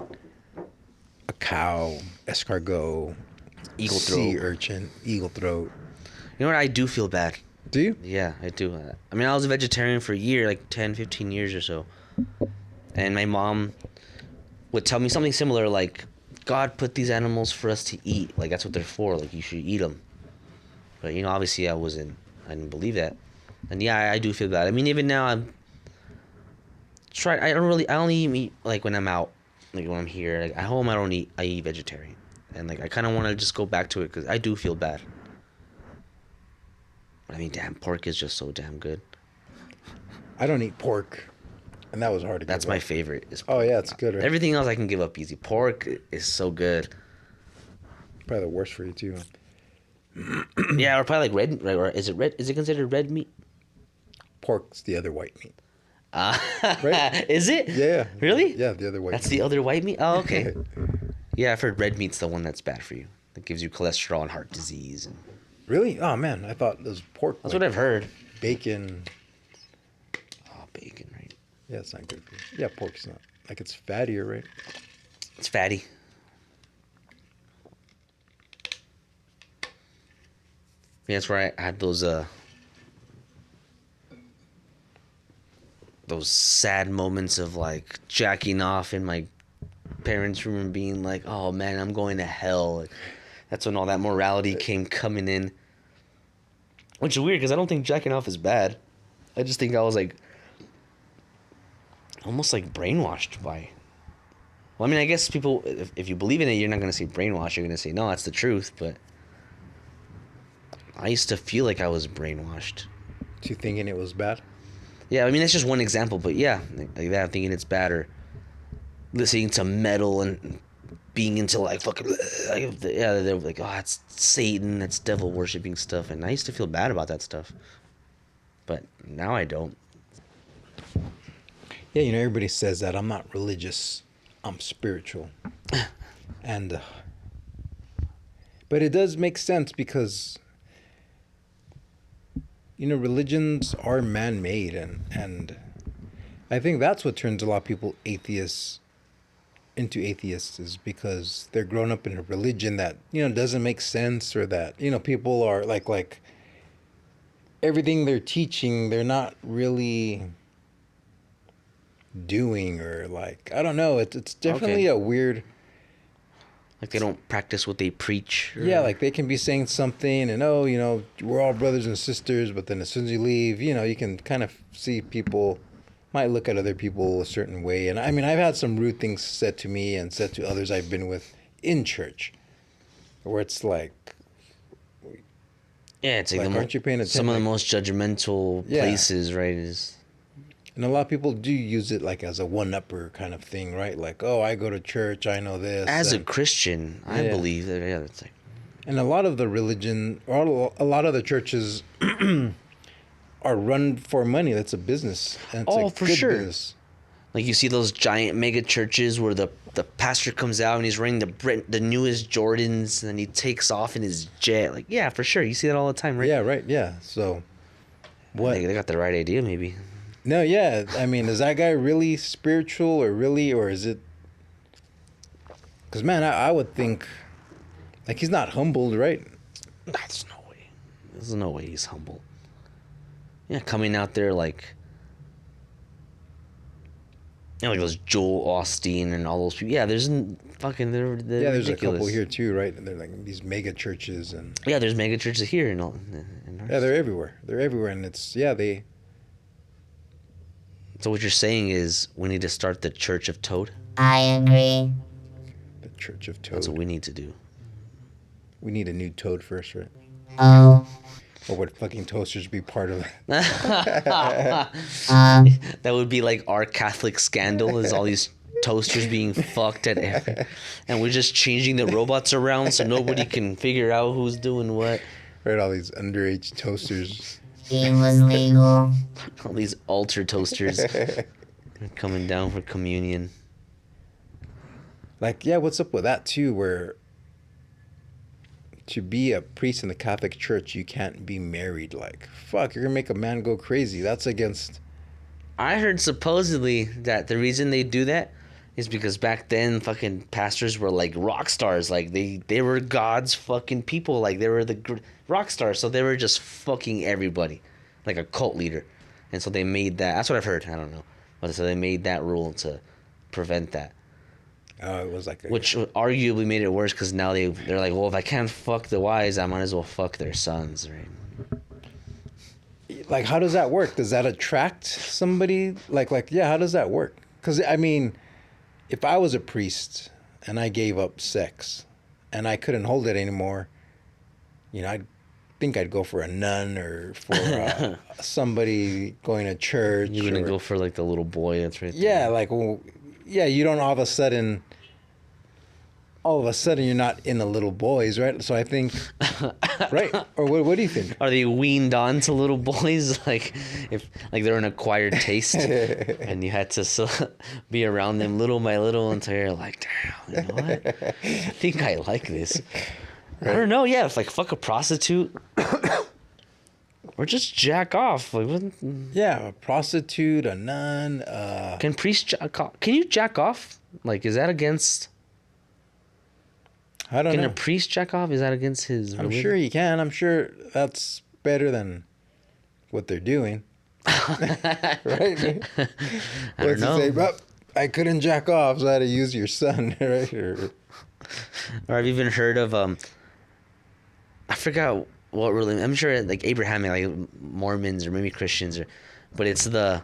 a cow, escargot, Eagle sea throat. urchin, eagle throat. You know what? I do feel bad. Do you? Yeah, I do. I mean, I was a vegetarian for a year, like 10, 15 years or so. And my mom would tell me something similar, like, God put these animals for us to eat. Like, that's what they're for. Like, you should eat them. But, you know, obviously I didn't believe that. And yeah, I do feel bad. I mean, even now I only eat meat, like, when I'm out. Like, when I'm here. Like, at home, I eat vegetarian. And, like, I kind of want to just go back to it because I do feel bad. I mean, damn, pork is just so damn good. I don't eat pork, and that was hard to. That's give my up. favorite. Is Oh pork. yeah, it's good. Right? Everything else I can give up easy. Pork is so good. Probably the worst for you too. Yeah, or probably like red. Right, or is it red? Is it considered red meat? Pork's the other white meat. Right? Is it? Yeah. Really? Yeah, the other white. That's meat. the other white meat. Oh, okay. Yeah, I've heard red meat's the one that's bad for you. That gives you cholesterol and heart disease. And Really? Oh man, I thought it was pork. that's like what I've heard. Bacon. Oh, bacon, right? Yeah, it's not good for you. Yeah, pork's not. Like it's fattier, right? It's fatty. Yeah, that's where I had those sad moments of like jacking off in my parents' room and being like, "Oh man, I'm going to hell." Like, that's when all that morality came coming in. Which is weird because I don't think jacking off is bad. I just think I was like almost like brainwashed by. Well, I mean, I guess people, if you believe in it, you're not gonna say brainwashed. You're gonna say no, that's the truth. But I used to feel like I was brainwashed. To thinking it was bad. Yeah, I mean that's just one example, but yeah, like that, thinking it's bad, or listening to metal and being into like fucking, yeah, they're like, oh, that's Satan, that's devil worshipping stuff, and I used to feel bad about that stuff, but now I don't. Yeah, you know, everybody says that. I'm not religious. I'm spiritual. And, but it does make sense because, you know, religions are man-made, and I think that's what turns a lot of people atheists into atheists, is because they're grown up in a religion that, you know, doesn't make sense, or that, you know, people are like everything they're teaching, they're not really doing, or like, I don't know, it's definitely a weird. Like they don't practice what they preach. Yeah, like they can be saying something and, oh, you know, we're all brothers and sisters, but then as soon as you leave, you know, you can kind of see people might look at other people a certain way. And I mean, I've had some rude things said to me and said to others I've been with in church, where it's like, yeah, it's like, aren't you paying attention? some of the most judgmental places, right? Is and a lot of people do use it like as a one-upper kind of thing, right? Like, oh, I go to church, I know this. As a Christian, I believe that. Yeah, it's like. And a lot of the religion, or a lot of the churches, are run for money. That's a business. And it's Oh, a for good sure. business. Like you see those giant mega churches where the pastor comes out and he's wearing the newest Jordans and he takes off in his jet. Like, yeah, for sure. You see that all the time, right? Yeah, right. Yeah. So, what? They got the right idea, maybe. No, yeah. I mean, is that guy really spiritual, or is it? Because man, I would think, like, he's not humbled, right? There's no way. There's no way he's humble. Yeah, coming out there like. You know, like those Joel Osteen and all those people. Yeah, there's fucking they're Yeah, there's ridiculous. a couple here too, right? And they're like these mega churches, and Yeah, there's mega churches here and all. In yeah, they're everywhere. They're everywhere, and it's they. So what you're saying is we need to start the Church of Toad? I agree. The Church of Toad. That's what we need to do. We need a new Toad first, right? Oh, Or would fucking toasters be part of it? That would be like our Catholic scandal, is all these toasters being fucked at every, and we're just changing the robots around so nobody can figure out who's doing what. Right, all these underage toasters. it was legal. All these altar toasters coming down for communion. Like, yeah, what's up with that too? Where to be a priest in the Catholic Church, you can't be married. Like, fuck, you're gonna make a man go crazy. That's against. I heard supposedly that the reason they do that is because back then fucking pastors were like rock stars. Like they were God's fucking people. Like they were the rock stars. So they were just fucking everybody, like a cult leader. And so they made that. That's what I've heard. I don't know. But so they made that rule to prevent that. It was like Which arguably made it worse because now they're like, well, if I can't fuck the wives, I might as well fuck their sons, right? like, how does that work? Does that attract somebody? Like, yeah, how does that work? Because I mean, if I was a priest and I gave up sex and I couldn't hold it anymore, you know, I think I'd go for a nun or for somebody going to church. You're gonna go for like the little boy that's right there. Yeah, like, well, yeah, you don't all of a sudden you're not in the little boys, right? So I think, right? Or what do you think? Are they weaned on to little boys like if like they're an acquired taste and you had to be around them little by little until you're like, damn, you know what? I think I like this. Right. I don't know. Yeah, if like fuck a prostitute or just jack off. Like, what? Yeah, a prostitute, a nun. Can priests jack off? Can you jack off? Like, is that against? I don't know. Can a priest jack off? Is that against his religion? I'm sure you can. I'm sure that's better than what they're doing. Right? I don't know. Say, well, I couldn't jack off, so I had to use your son, right? Or I've even heard of I forgot what religion. I'm sure like Abrahamic, like Mormons or maybe Christians, but it's the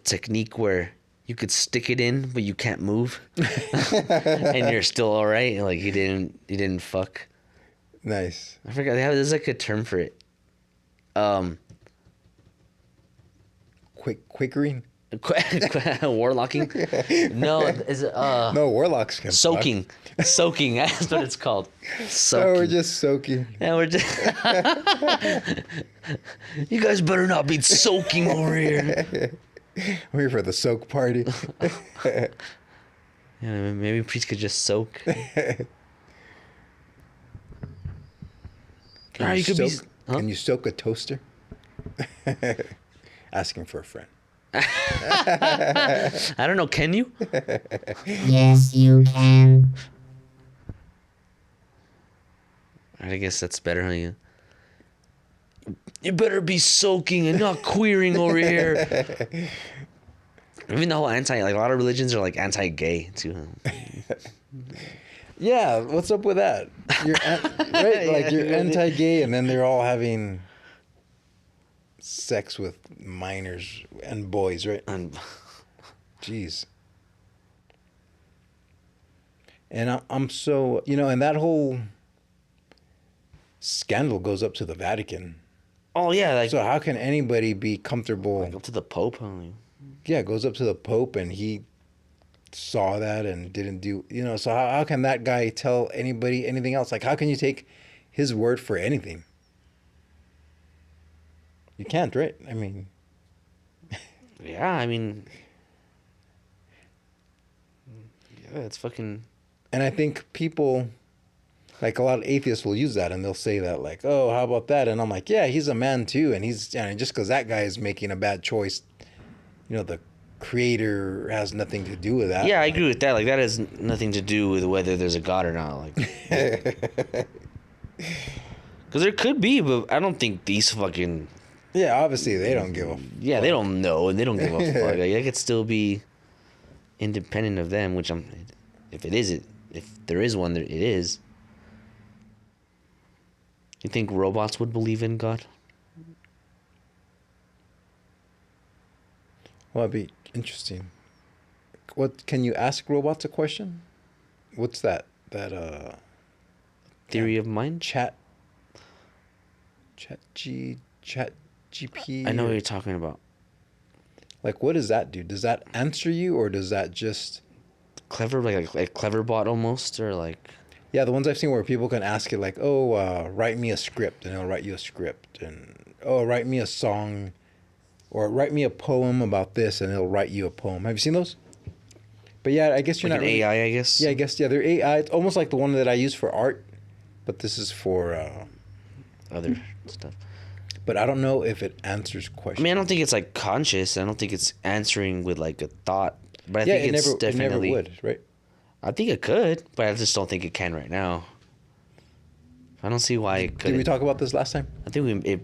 technique where you could stick it in, but you can't move, and you're still all right. Like you didn't fuck. Nice. I forgot. There's like a term for it. Quakering? Warlocking? No, is it No, warlocks can soaking? Soaking. That's what it's called. Fuck. Soaking. Oh, we're just soaking. Yeah, we're just. You guys better not be soaking over here. We're here for the soak party. Yeah, maybe Priest could just soak. Can, You could be. Huh? can you soak a toaster? Asking for a friend. I don't know. Can you? Yes, you can. I guess that's better, huh? You better be soaking and not queering over here. Even the whole like a lot of religions are like anti-gay too. Huh? Yeah, what's up with that? You're right, like you're anti-gay, and then they're all having sex with minors and boys, right? And Jeez. And I'm so, and that whole scandal goes up to the Vatican. oh yeah, like So how can anybody be comfortable? up to the Pope. Huh? Yeah, it goes up to the Pope, and he saw that and didn't do, so how can that guy tell anybody anything else? Like, how can you take his word for anything? You can't, right? I mean, Yeah, I mean, yeah, it's fucking. and I think people, like a lot of atheists will use that, and they'll say that, like, oh, how about that? And I'm like, yeah, he's a man too, and just because that guy is making a bad choice, the creator has nothing to do with that. Yeah, I agree with that. Like that has nothing to do with whether there's a God or not. Like, because there could be, but I don't think these fucking. Yeah, obviously they don't give a. Yeah, they don't know and they don't give a fuck. Like, I could still be independent of them, which I'm. If there is one, it is. You think robots would believe in God? Well, that'd be interesting. What can you ask robots a question? What's that? Theory of mind? Chat GP. I know what you're talking about. Like, what does that do? Does that answer you, or does that just? Clever, like clever bot almost, or like. Yeah, the ones I've seen where people can ask it, like, oh, write me a script, and it'll write you a script, and write me a song, or write me a poem about this, and it'll write you a poem. Have you seen those? But yeah, I guess you're Like not an really, AI, I guess. Yeah, I guess they're AI. It's almost like the one that I use for art, but this is for. Other stuff. But I don't know if it answers I questions. mean, I don't think it's like conscious. I don't think it's answering with like a thought. But I Yeah, think it's it definitely. never would, right? I think it could, but I just don't think it can right now. I don't see why it could. Did we talk about this last time? I think we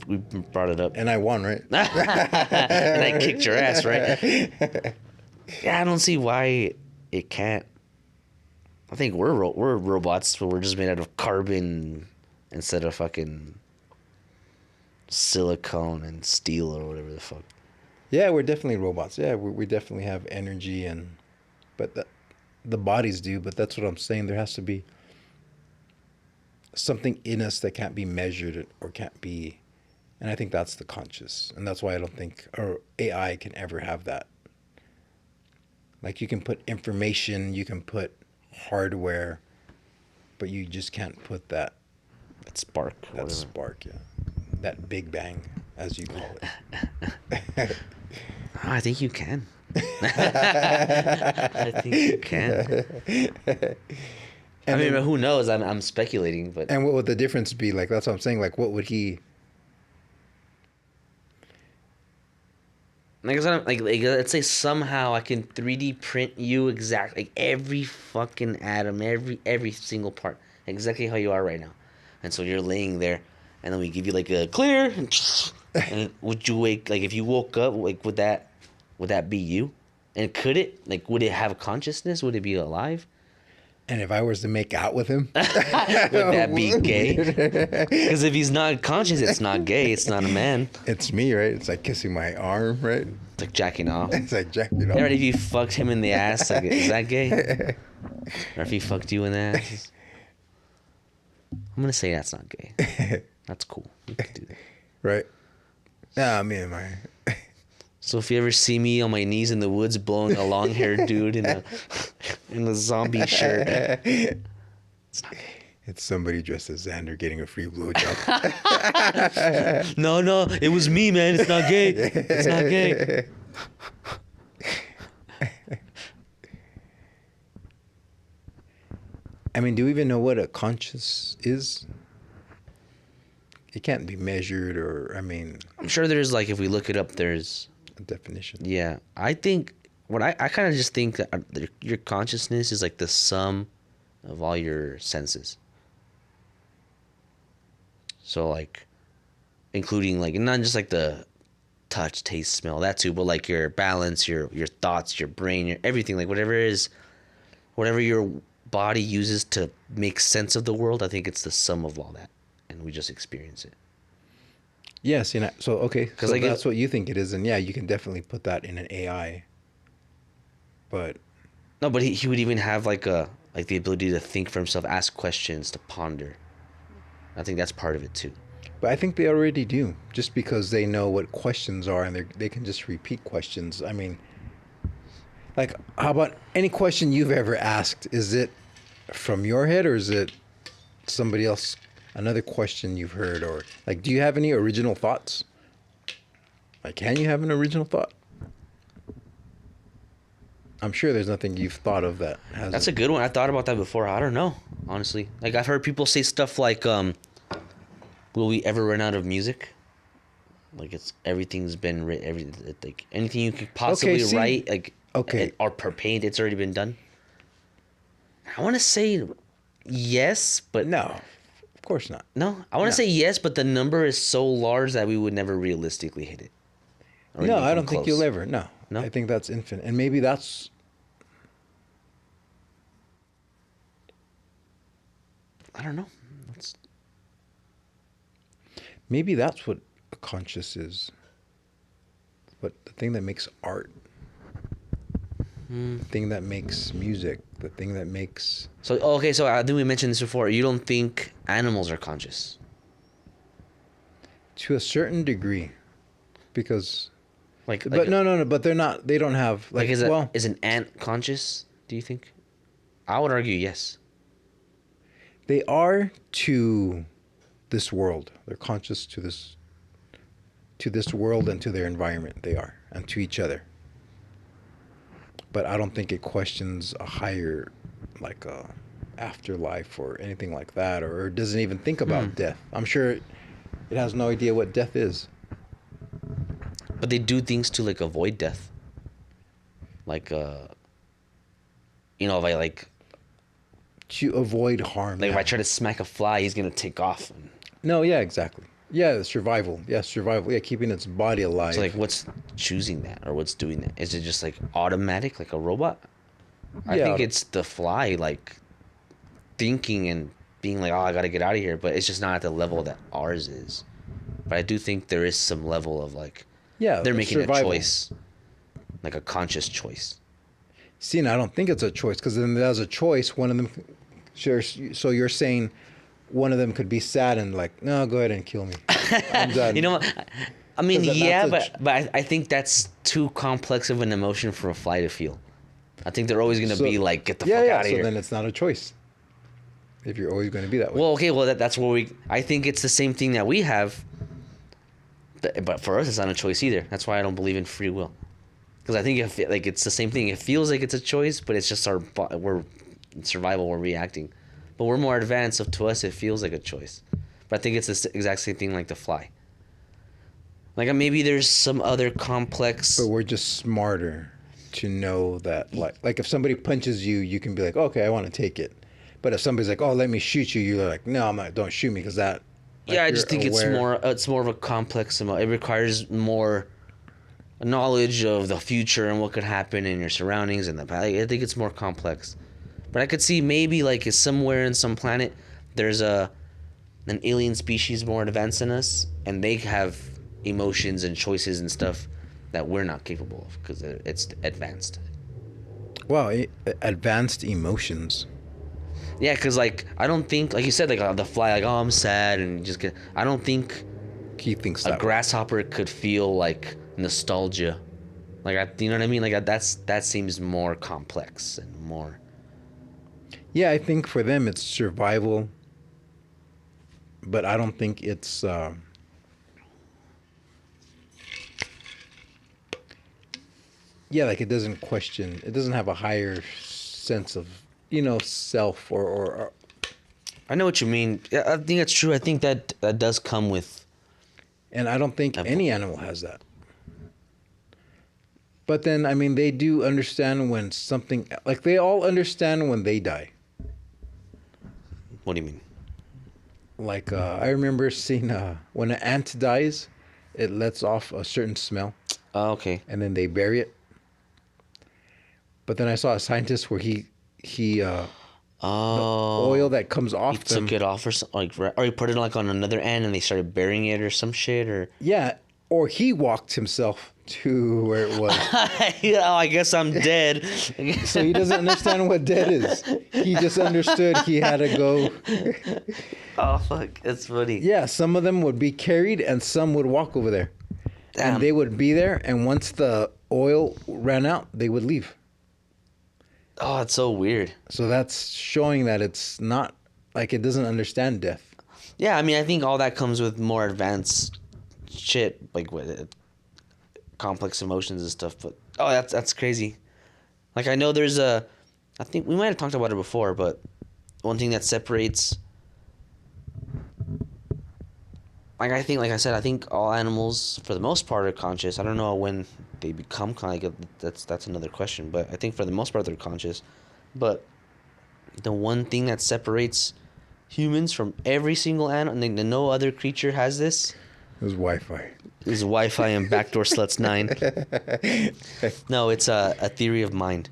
brought it up. And I won, right? And I kicked your ass, right? Yeah, I don't see why it can't. I think we're robots, but we're just made out of carbon instead of fucking silicone and steel or whatever the fuck. Yeah, we're definitely robots. Yeah, we definitely have energy, but the bodies do. But that's what I'm saying. There has to be something in us that can't be measured or can't be, and I think that's the conscious, and that's why I don't think or AI can ever have that. Like, you can put information, you can put hardware, but you just can't put that That spark. that whatever. spark, yeah, that big bang, as you call it. I think you can. I think you can. I mean, who knows? I'm speculating, but And what would the difference be? Like, that's what I'm saying. Like, what would he? like let's say somehow I can 3D print you exactly like every fucking atom, every single part, exactly how you are right now, and so you're laying there, and then we give you like a clear, and would you wake like if you woke up like would that be you? And could it, like, would it have consciousness? Would it be alive? And if I was to make out with him, Would that be gay? Because if he's not conscious, it's not gay. It's not a man. it's me, right? It's like kissing my arm, right? It's like jacking off. It's like jacking off. Already, if you fucked him in the ass, like, is that gay? Or if he fucked you in the ass? I'm gonna say that's not gay. That's cool. You can do that. Right? Yeah, me and my. So if you ever see me on my knees in the woods blowing a long-haired dude in a zombie shirt, it's not gay. It's somebody dressed as Xander getting a free blowjob. No, it was me, man. It's not gay. It's not gay. I mean, do we even know what a conscious is? It can't be measured, or I mean, I'm sure there's, like, if we look it up, there's, a definition. yeah. I think, I kind of just think that your consciousness is like the sum of all your senses. So, like, including, like, not just like the touch, taste, smell, that too, but like your balance, your thoughts, your brain, your everything, like whatever your body uses to make sense of the world. I think it's the sum of all that, and we just experience it. Yes, you know. So okay, 'Cause, so like, that's what you think it is, and yeah, you can definitely put that in an AI. But No, but he would even have like the ability to think for himself, ask questions, to ponder. I think that's part of it too. I think they already do, just because they know what questions are, and they can just repeat questions. I mean, like, how about any question you've ever asked? Is it from your head, or is it somebody else? Another question you've heard, or like, do you have any original thoughts? Like, can you have an original thought? I'm sure there's nothing you've thought of that has. That's a good one. I thought about that before. I don't know, honestly. Like, I've heard people say stuff like, will we ever run out of music? Like, everything's been written, like anything you could possibly write, like, or per paint, it's already been done. I want to say yes, but No, of course not. no. I want to say yes, but the number is so large that we would never realistically hit it. Or No, even I come don't think close. you'll ever. No, No? I think that's infinite, and maybe that's. I don't know. It's, Maybe that's what a conscious is. But the thing that makes art, the thing that makes music, the thing that makes. so okay, so I think we mentioned this before. You don't think animals are conscious? To a certain degree, because. Like, But no. But they're not. They don't have like, like. is an ant conscious? Do you think? I would argue yes. They are to this world. They're conscious to this world and to their environment. They are, and to each other. But I don't think it questions a higher, like a afterlife or anything like that, or doesn't even think about death. I'm sure it has no idea what death is. But they do things to, like, avoid death. Like, if I, like To avoid harm. if yeah. I try to smack a fly, he's gonna take off. No, yeah, exactly. Yeah, survival. Yeah, survival. Yeah, keeping its body alive. So, like, what's choosing that, or what's doing that? Is it just, like, automatic, like a robot? I Yeah, think it's the fly, like, thinking and being like, oh, I gotta get out of here. But it's just not at the level that ours is. But I do think there is some level of, like, yeah, they're making survival. a choice, like a conscious choice. See, and I don't think it's a choice, because then there's a choice. One of them, sure. So you're saying one of them could be sad and like, no, go ahead and kill me. I'm done. You know what? I mean, 'Cause yeah, that's but I think that's too complex of an emotion for a fly to feel. I think they're always gonna be like, get the fuck out of so here. then it's not a choice. If you're always going to be that way. Well, okay, that's where I think it's the same thing that we have. But for us, it's not a choice either. That's why I don't believe in free will. Because I think it's the same thing. It feels like it's a choice, but it's just we're in survival, we're reacting. But we're more advanced, so to us, it feels like a choice. But I think it's the exact same thing like the fly. Like, maybe there's some other complex. But we're just smarter to know that, like if somebody punches you, you can be like, okay, I want to take it. But if somebody's like, oh, let me shoot you, you're like, no, I'm not. Don't shoot me, because that. Like, Yeah, I just think aware. it's more of a complex amount. It requires more a knowledge of the future and what could happen in your surroundings and the past. I think it's more complex. But I could see maybe like is somewhere in some planet there's an alien species more advanced than us, and they have emotions and choices and stuff that we're not capable of because it's advanced. Wow, advanced emotions. Yeah, because like I don't think, like you said, like the fly, like, oh, I'm sad, and you just get. I don't think He thinks a that way. grasshopper could feel like nostalgia, like you know what I mean. Like that seems more complex and more. Yeah, I think for them it's survival, but I don't think it's. Yeah, like it doesn't question. It doesn't have a higher sense of self or I know what you mean. Yeah, I think that's true. I think that does come with. and I don't think any animal has that. But then, I mean, they do understand when something like they all understand when they die. What do you mean? Like I remember seeing when an ant dies, it lets off a certain smell, Oh, okay. and then they bury it. But then I saw a scientist where he Oh, oil that comes off he them. took it off or something, like, or he put it like on another end and they started burying it or some shit, or. Yeah, or he walked himself to where it was. Oh, I guess I'm dead. So he doesn't understand what dead is. He just understood he had to go. Oh fuck, that's funny. Yeah, some of them would be carried and some would walk over there. Damn. And they would be there, and once the oil ran out, they would leave. Oh, it's so weird. So that's showing that it's not like it doesn't understand death. Yeah, I mean, I think all that comes with more advanced shit, like with complex emotions and stuff. But oh, that's crazy. Like I know there's I think we might have talked about it before, but one thing that separates, like I think, like I said, I think all animals for the most part are conscious. I don't know when they become like that's another question, but I think for the most part they're conscious. But the one thing that separates humans from every single animal, and no other creature has this, It was Wi-Fi. is Wi-Fi and Backdoor Sluts 9. No, it's a theory of mind.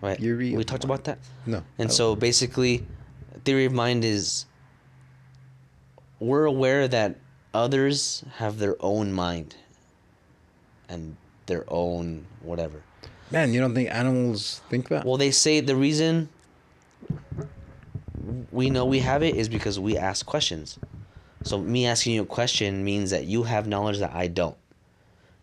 Right? Theory We of talked about that? No. And so basically, theory of mind is we're aware that others have their own mind and their own whatever. Man, you don't think animals think that? Well, they say the reason we know we have it is because we ask questions. So me asking you a question means that you have knowledge that I don't.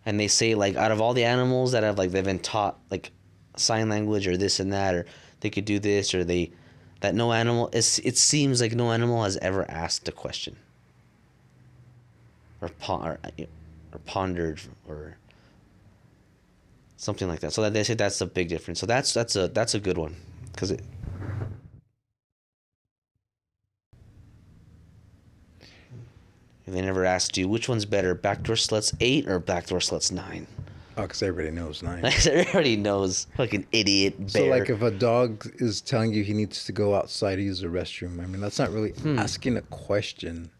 And they say, like, out of all the animals that have, like, they've been taught, like, sign language or this and that, or they could do this, or that no animal, it seems like no animal has ever asked a question. Or pondered, or something like that. So that they say that's a big difference. So that's a good one, because it. They never asked you which one's better, Backdoor Sluts 8 or Backdoor Sluts 9. Oh, because everybody knows 9. Everybody knows. Fucking idiot bear. So, like, if a dog is telling you he needs to go outside to use the restroom, I mean, that's not really asking a question.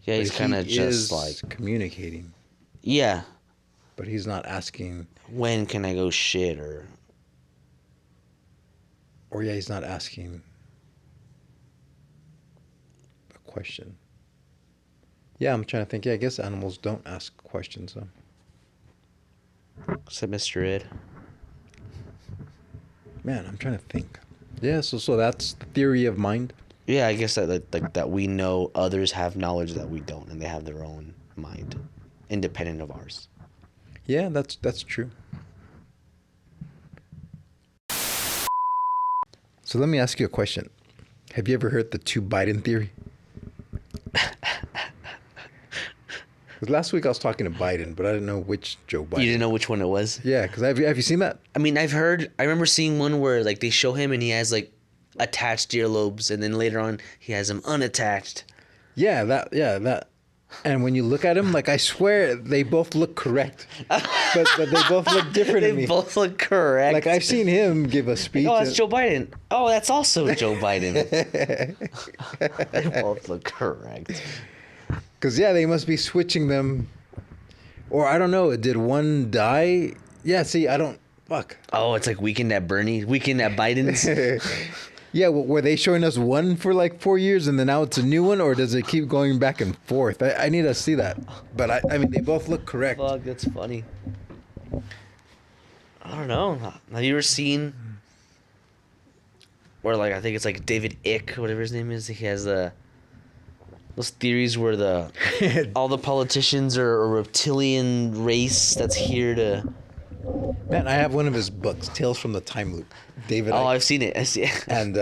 Yeah, he's But kind of he just is like. communicating, Yeah. but he's not asking, When can I go shit or yeah, he's not asking a question. Yeah, I'm trying to think. Yeah, I guess animals don't ask questions, though. Except Mr. Ed. Man, I'm trying to think. Yeah, so that's the theory of mind. Yeah, I guess that we know others have knowledge that we don't, and they have their own mind, independent of ours. Yeah, that's true. So let me ask you a question. Have you ever heard the 2 Biden theory? 'Cause last week I was talking to Biden, but I didn't know which Joe Biden. You didn't know which one it was? Yeah, because have you seen that? I mean, I remember seeing one where, like, they show him and he has, like, attached earlobes, and then later on he has them unattached. Yeah, that. And when you look at him, like, I swear they both look correct, but they both look different to They me. both look correct. Like, I've seen him give a speech. Oh, that's Joe Biden. Oh, that's also Joe Biden. They both look correct. Because, yeah, they must be switching them. Or I don't know. Did one die? Yeah. See, I don't. Fuck. Oh, it's like Weekend at Bernie, Weekend at Biden's. Yeah. Were they showing us one for like 4 years and then now it's a new one, or does it keep going back and forth? I need to see that. But I mean, they both look correct. Fuck, that's funny. I don't know. Have you ever seen where, like, I think it's like David Icke, whatever his name is. He has those theories where all the politicians are a reptilian race that's here to. Man, I have one of his books, Tales from the Time Loop. David. Oh, Icke. I've seen it. I see it. And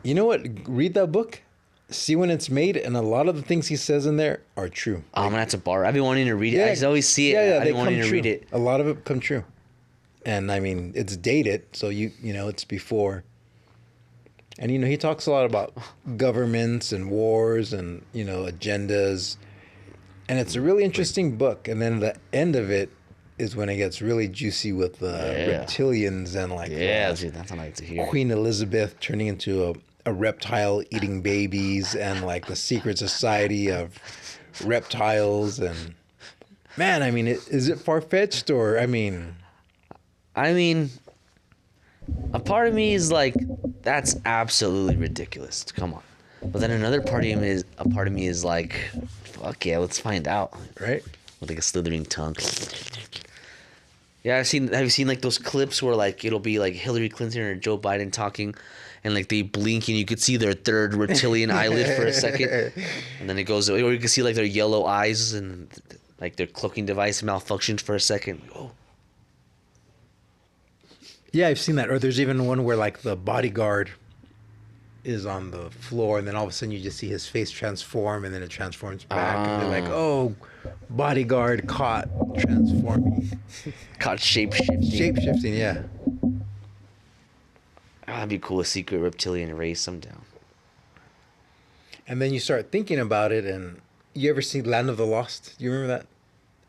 you know what? Read that book. See when it's made, and a lot of the things he says in there are true. Oh, I'm gonna have to borrow. I've been wanting to read it. I just always see it. Yeah, I've they been wanting come to true. read it. A lot of it come true. And I mean, it's dated, so you know it's before. And you know, he talks a lot about governments and wars and you know agendas, and it's a really interesting book. And then the end of it is when it gets really juicy with the reptilians and like Yeah, dude, that's what I like to hear. Queen Elizabeth turning into a reptile eating babies and like the secret society of reptiles. And man, I mean, is it far-fetched, or I mean, a part of me is like, that's absolutely ridiculous. Come on. But then another part of me is like, fuck yeah, let's find out. right? With like a slithering tongue. Yeah, have you seen like those clips where like it'll be like Hillary Clinton or Joe Biden talking, and like they blink and you could see their third reptilian eyelid for a second, and then it goes, or you can see like their yellow eyes and like their cloaking device malfunctioned for a second. Oh, Yeah, I've seen that. Or there's even one where like the bodyguard is on the floor, and then all of a sudden you just see his face transform, and then it transforms back, and they're like, "Oh, bodyguard caught transforming, caught shape-shifting. shape-shifting." Yeah. That'd be cool, a secret reptilian race. I'm down. And then you start thinking about it, and you ever see Land of the Lost? You remember that?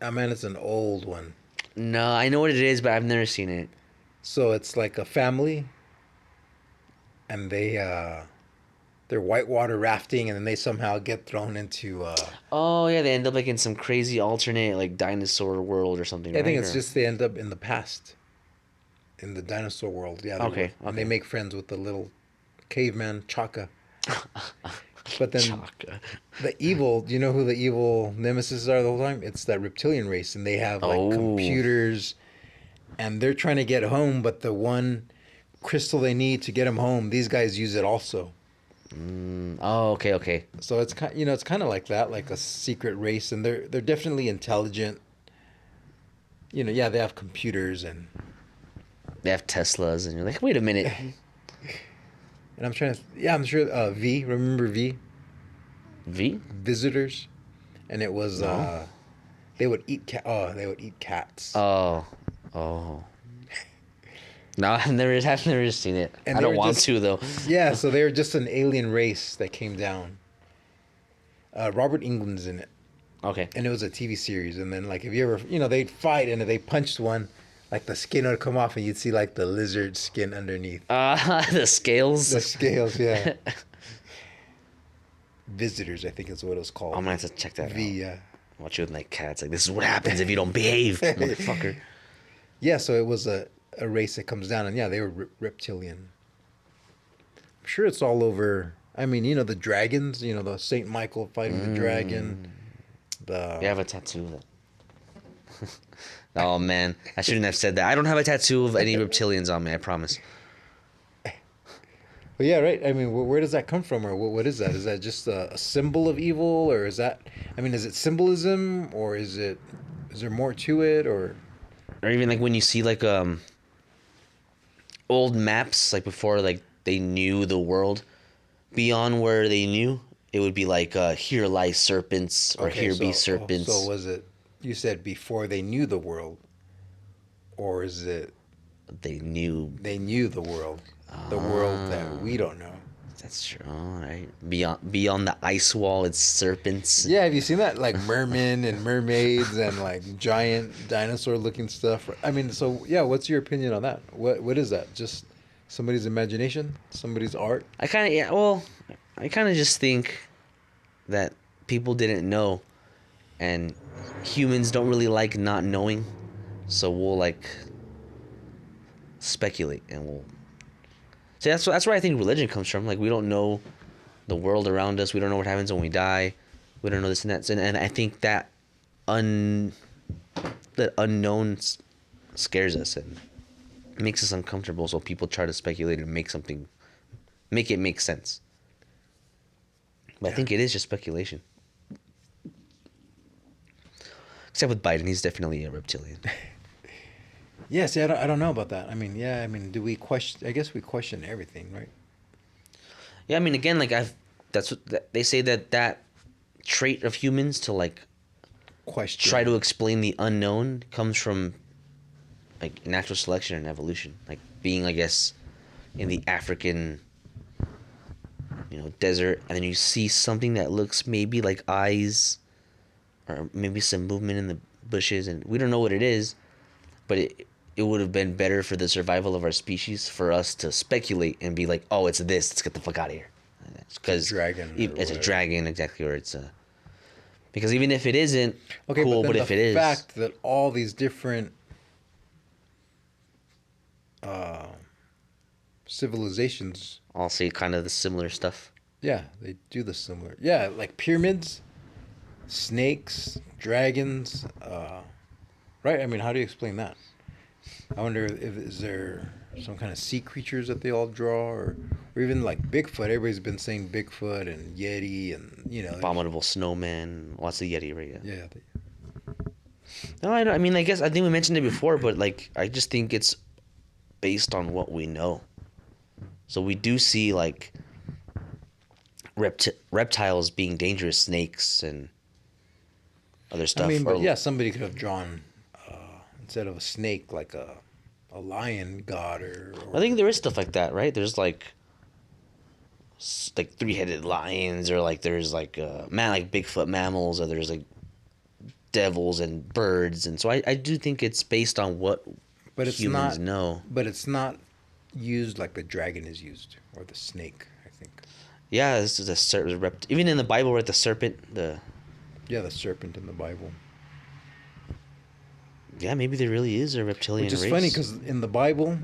Oh man, it's an old one. No, I know what it is, but I've never seen it. So it's like a family, and they're whitewater rafting, and then they somehow get thrown into. Oh yeah, they end up like in some crazy alternate like dinosaur world or something. I think right? it's just they end up in the past, in the dinosaur world. Yeah. Okay, And they okay. make friends with the little caveman Chaka. But then Chaka. the evil, do you know who the evil nemesis are the whole time? It's that reptilian race, and they have like Oh. computers, and they're trying to get home, but the one crystal they need to get them home, these guys use it also. Oh, okay. So it's kind, you know, it's kind of like that, like a secret race, and they're definitely intelligent. You know, yeah, they have computers, and They have Teslas, and you're like, wait a minute. I'm trying to, yeah, I'm sure V, remember V? V? Visitors, and it was they would eat they would eat cats. Oh. No, I've never seen it. And I they don't were want just- to though. Yeah, so they were just an alien race that came down. Robert Englund's in it, Okay. and it was a TV series. And then, like, if you ever, you know, they'd fight, and if they punched one, like the skin would come off, and you'd see like the lizard skin underneath. The scales. The scales, yeah. Visitors, I think is what it was called. I'm gonna have to check that V, out. yeah. Watch you with like cats. Like, this is what happens if you don't behave, motherfucker. Yeah, so it was a race that comes down, and yeah, they were reptilian. I'm sure it's all over. I mean, you know, the dragons, you know, the Saint Michael fighting the dragon. You have a tattoo of it. Oh man, I shouldn't have said that. I don't have a tattoo of any reptilians on me. I promise. But yeah, right. I mean, where does that come from, or what is that? Is that just a symbol of evil, or is that? I mean, is it symbolism, or is there more to it, or? Or even like when you see like old maps, like before like they knew the world, beyond where they knew, it would be like here lie serpents, or Okay, here be so- serpents. So was it? You said before they knew the world, or is it They knew. they knew the world that we don't know? That's true. All right. Beyond the ice wall, it's serpents. Yeah, have you seen that? Like mermen and mermaids and like giant dinosaur-looking stuff. I mean, so yeah, what's your opinion on that? What is that? Just somebody's imagination, somebody's art? I kind of just think that people didn't know, and humans don't really like not knowing, so we'll like speculate and we'll. So that's where I think religion comes from. Like we don't know the world around us. We don't know what happens when we die. We don't know this and that. And I think that that unknown scares us and makes us uncomfortable. So people try to speculate and make it make sense. But I think it is just speculation. Except with Biden, he's definitely a reptilian. Yeah, see, I don't know about that. I mean, yeah, I mean, do we question? I guess we question everything, right? Yeah, I mean, again, like that's what they say that trait of humans to like Question. try to explain the unknown comes from like natural selection and evolution, like being, I guess, in the African, desert, and then you see something that looks maybe like eyes, or maybe some movement in the bushes, and we don't know what it is, but it would have been better for the survival of our species for us to speculate and be like, oh, it's this, let's get the fuck out of here, because dragon. It's a dragon, exactly, or it's a. Because even if it isn't Okay, cool, but the if it is, fact that all these different civilizations, I'll say kind of the similar stuff. yeah, they do the similar. Yeah, like pyramids, snakes, dragons, right? I mean, how do you explain that? I wonder if is there some kind of sea creatures that they all draw, or even like Bigfoot. Everybody's been saying Bigfoot and Yeti, and Abominable snowman. What's the Yeti, right? yeah. No, I mean, I guess I think we mentioned it before, but like, I just think it's based on what we know. So we do see like reptiles being dangerous, snakes and other stuff. I mean, but yeah, somebody could have drawn instead of a snake like a lion god or I think there is stuff like that, right? There's like 3-headed lions, or like there's like like Bigfoot mammals, or there's like devils and birds, and so I do think it's based on what but it's humans not, know. But it's not used like the dragon is used or the snake, I think. Yeah, this is even in the Bible, right? The serpent, the serpent in the Bible. Yeah, maybe there really is a reptilian race. Which is funny because in the Bible,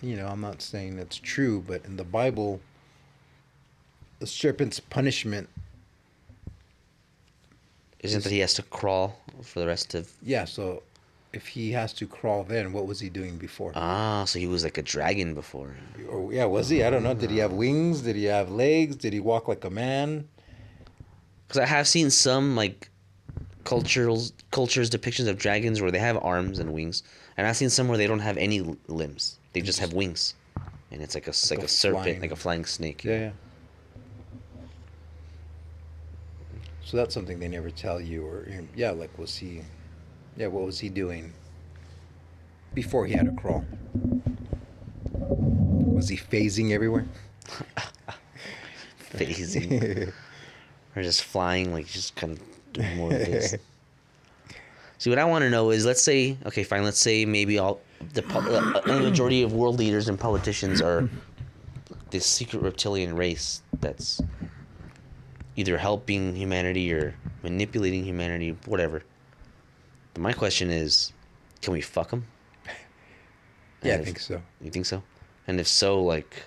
I'm not saying that's true, but in the Bible, the serpent's punishment isn't that he has to crawl for the rest of. Yeah, so if he has to crawl, then what was he doing before? So he was like a dragon before. Or yeah, was he? I don't know. Did he have wings? Did he have legs? Did he walk like a man? Because I have seen some like cultures depictions of dragons where they have arms and wings, and I've seen some where they don't have any limbs. They just have wings, and it's like a serpent, flying. like a flying snake. Yeah. So that's something they never tell you, or like what was he doing before he had to crawl? Was he phasing everywhere? Phasing, or just flying, like just kind of doing more of this. See, what I want to know is, let's say maybe the majority of world leaders and politicians are this secret reptilian race that's either helping humanity or manipulating humanity, whatever. But my question is, can we fuck them? Yeah, I think so. You think so? And if so, like,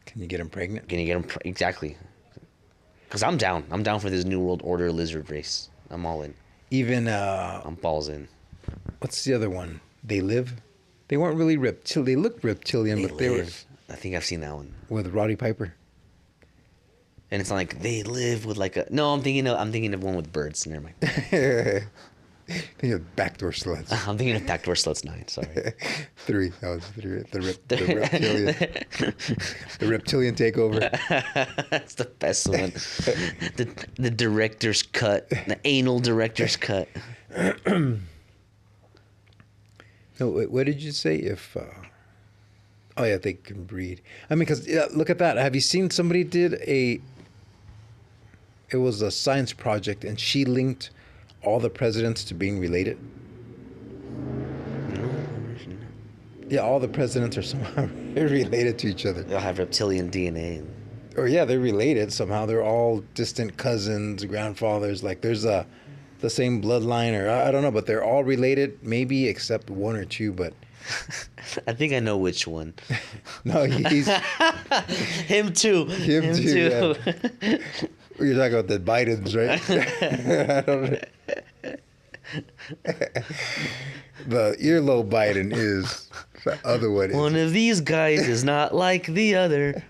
can you get them pregnant? Can you get them exactly? Because I'm down. I'm down for this New World Order lizard race. I'm all in. Even I'm balls in. What's the other one? They Live. They weren't really reptilian. They looked reptilian, but they were. I think I've seen that one with Roddy Piper. And it's not like They Live with like a. No, I'm thinking of one with birds. Never mind. Think of Backdoor Sluts. I'm thinking of Backdoor Sluts 9. Sorry. 3. That was 3. The reptilian. The reptilian takeover. That's the best one. The director's cut. The anal director's cut. No, what did you say? If oh yeah, they can breed. I mean, because look at that. Have you seen somebody did it was a science project, and she linked all the presidents to being related. No. Yeah, all the presidents are somehow related to each other. They'll have reptilian DNA. or yeah, they're related somehow. They're all distant cousins, grandfathers. Like there's the same bloodline, or I don't know, but they're all related, maybe except one or two. But I think I know which one. no, he's Him too. Him too, yeah. You're talking about the Bidens, right? I don't know. The earlobe Biden is the other one. One of these guys is not like the other.